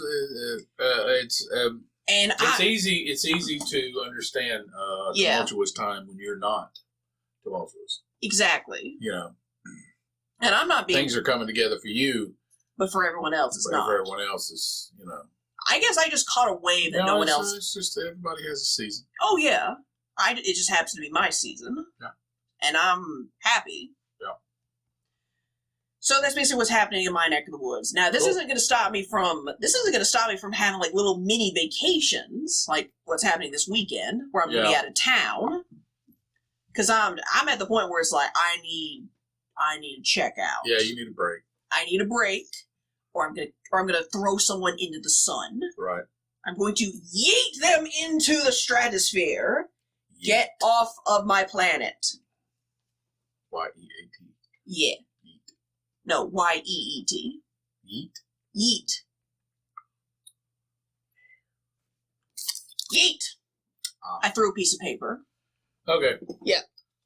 easy. It's easy to understand a tumultuous time when you're not tumultuous. Exactly. You know, and I'm not being. Things are coming together for you, but for everyone else, it's not. For everyone else, it's I guess I just caught a wave that no one else. It's just everybody has a season. Oh yeah, it just happens to be my season. Yeah. And I'm happy. Yeah. So that's basically what's happening in my neck of the woods. Now, this isn't going to stop me from having like little mini vacations, like what's happening this weekend, where I'm going to be out of town. Because I'm at the point where it's like I need to check out. Yeah, you need a break. I need a break, or I'm gonna throw someone into the sun. Right. I'm going to yeet them into the stratosphere. Yeet. Get off of my planet. Y-E-A-T. Yeah. Yeet. No, Y-E-E-T. Yeet. Yeet. Yeet. I threw a piece of paper. Okay. Yeah.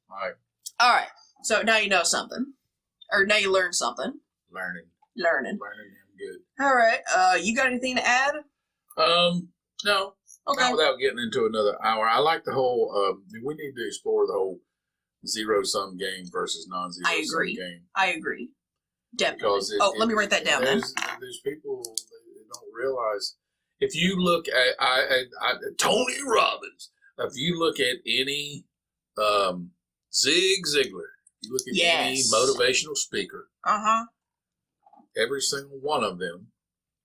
All right. So now you know something. Or now you learned something. Learning. I'm good. All right. You got anything to add? No. Okay. Not without getting into another hour. I like the whole, we need to explore the whole zero-sum game versus non-zero-sum game. I agree. Definitely. Let me write that down then. There's people that don't realize. If you look at Tony Robbins, if you look at any Zig Ziglar, you look at any motivational speaker, every single one of them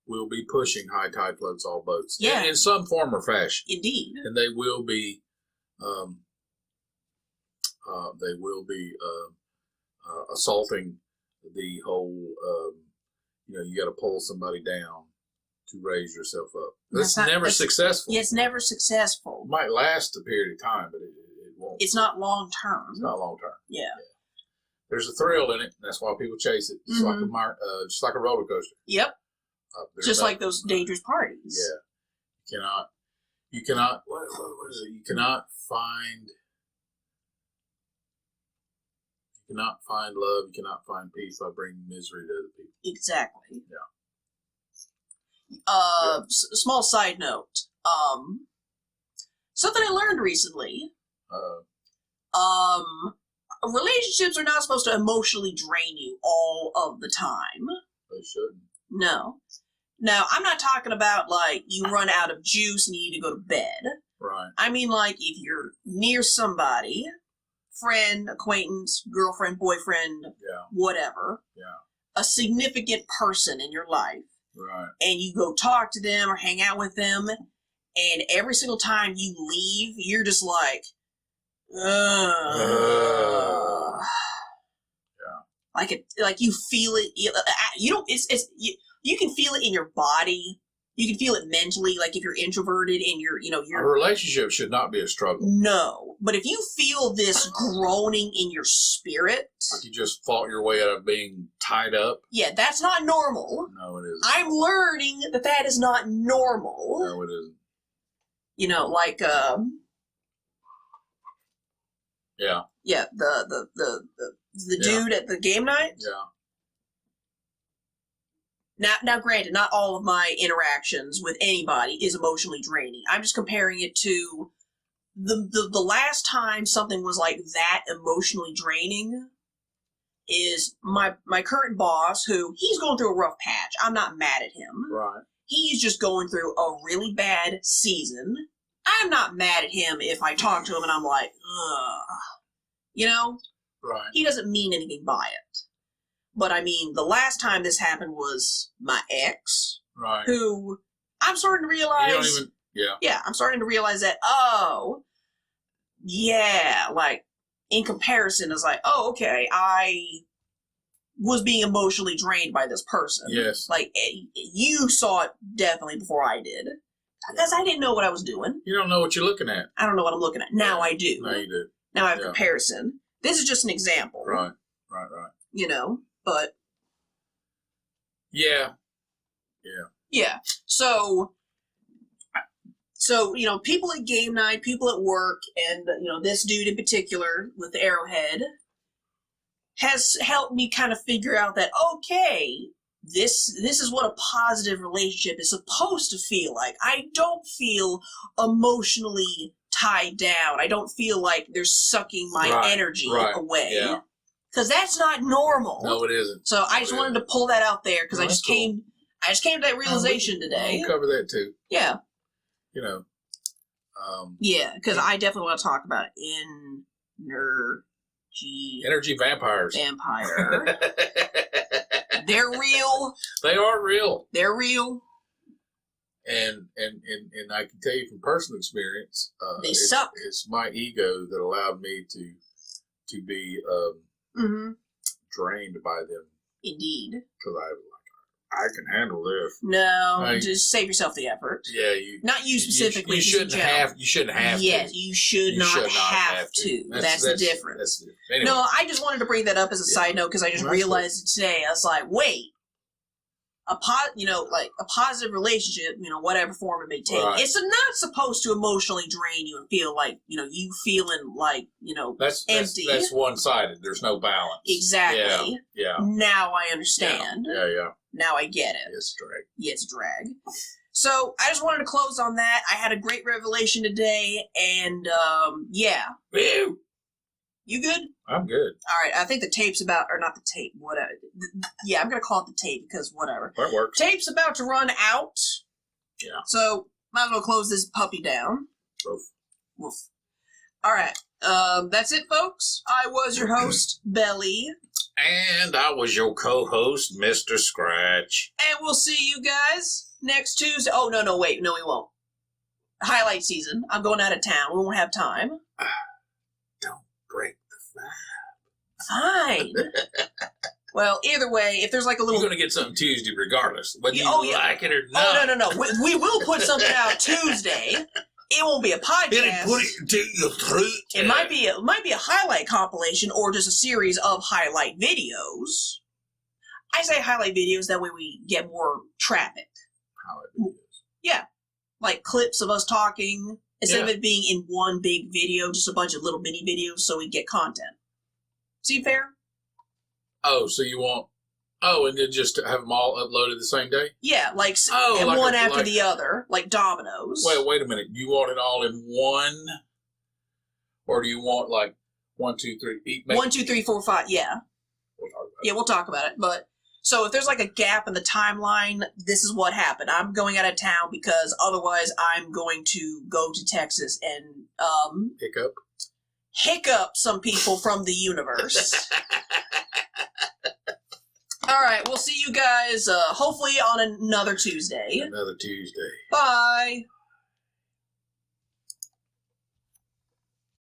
will be pushing high tide floats all boats in some form or fashion. Indeed. And they will be assaulting the whole, you got to pull somebody down to raise yourself up. That's never successful. Yeah, it's never successful. It might last a period of time, but it won't. It's not long term. It's not long term. Yeah. There's a thrill in it. That's why people chase it. It's just like a roller coaster. Yep. Just like those dangerous parties. Yeah. You cannot. What is it? You cannot find love. You cannot find peace by bringing misery to other people. Exactly. Yeah. Small side note. Something I learned recently. Relationships are not supposed to emotionally drain you all of the time. They shouldn't. No. Now, I'm not talking about, like, you run out of juice and you need to go to bed. Right. I mean, like, if you're near somebody, friend, acquaintance, girlfriend, boyfriend, whatever, a significant person in your life, right, and you go talk to them or hang out with them, and every single time you leave, you're just like, like you feel it. You don't. You can feel it in your body. You can feel it mentally. Like if you're introverted and you're. A relationship should not be a struggle. No, but if you feel this groaning in your spirit, like you just fought your way out of being tied up. Yeah, that's not normal. No, it isn't. I'm learning that is not normal. No, it isn't. Like yeah. Yeah, the dude at the game night? Yeah. Now, granted, not all of my interactions with anybody is emotionally draining. I'm just comparing it to the last time something was like that emotionally draining is my current boss, who he's going through a rough patch. I'm not mad at him. Right. He's just going through a really bad season. I'm not mad at him if I talk to him and I'm like, ugh. Right. He doesn't mean anything by it. But I mean, the last time this happened was my ex. Right. Who I'm starting to realize. Yeah, I'm starting to realize that, like, in comparison, it's like, oh, okay, I was being emotionally drained by this person. Yes. Like, you saw it definitely before I did. Because I didn't know what I was doing. You don't know what you're looking at. I don't know what I'm looking at. Now I do. Now you do. Now I have comparison. This is just an example. Right. But. Yeah. Yeah. So So, people at game night, people at work, and, this dude in particular with the arrowhead has helped me kind of figure out that, okay, this is what a positive relationship is supposed to feel like. I don't feel emotionally tied down. I don't feel like they're sucking my energy away. Yeah. Because that's not normal. No, it isn't. So I just wanted to pull that out there because I just came to that realization today. We'll cover that too. Yeah. Yeah, because I definitely want to talk about energy vampires. Vampire. They're real. They are real. They're real. And I can tell you from personal experience, they suck. It's my ego that allowed me to be drained by them. Indeed. Because I can handle this. No, just save yourself the effort. Yeah, not you specifically. You shouldn't have. You shouldn't have. Yes, you should not have to. That's the difference. Anyway. No, I just wanted to bring that up as a side note because I just realized it today. I was like, wait. A positive relationship, whatever form it may take, it's not supposed to emotionally drain you and feel like, you feeling like, empty. That's one-sided. There's no balance. Exactly. Yeah. Now I understand. Yeah. Now I get it. It's a drag. Yeah, it's a drag. So I just wanted to close on that. I had a great revelation today, and yeah. Woo! You good? I'm good. All right. I think the tape's or not the tape. Whatever. Yeah, I'm gonna call it the tape because whatever. That works. Tape's about to run out. Yeah. So might as well close this puppy down. Woof. Woof. All right. That's it, folks. I was your host, Bel-E. And I was your co-host, Mr. Scratch. And we'll see you guys next Tuesday. Oh, no, wait. No, we won't. Highlight season. I'm going out of town. We won't have time. Don't break the vibe. Fine. Well, either way, if there's like a little... You're going to get something Tuesday regardless, whether you like it or not. Oh, no. We will put something out Tuesday. It won't be a podcast. Put it into your throat. It might be a highlight compilation or just a series of highlight videos. I say highlight videos, that way we get more traffic. Highlight videos. Yeah. Like clips of us talking, instead of it being in one big video, just a bunch of little mini videos so we get content. Seem fair? Oh, so you want... Oh, and then just have them all uploaded the same day? Yeah, like like one after the other, like dominoes. Wait a minute. You want it all in one? Or do you want like 1, 2, 3? 1, 2, 3, 4, 5, yeah. We'll talk about it. But so if there's like a gap in the timeline, this is what happened. I'm going out of town because otherwise I'm going to go to Texas and hiccup some people from the universe. All right, we'll see you guys hopefully on another Tuesday. Another Tuesday. Bye.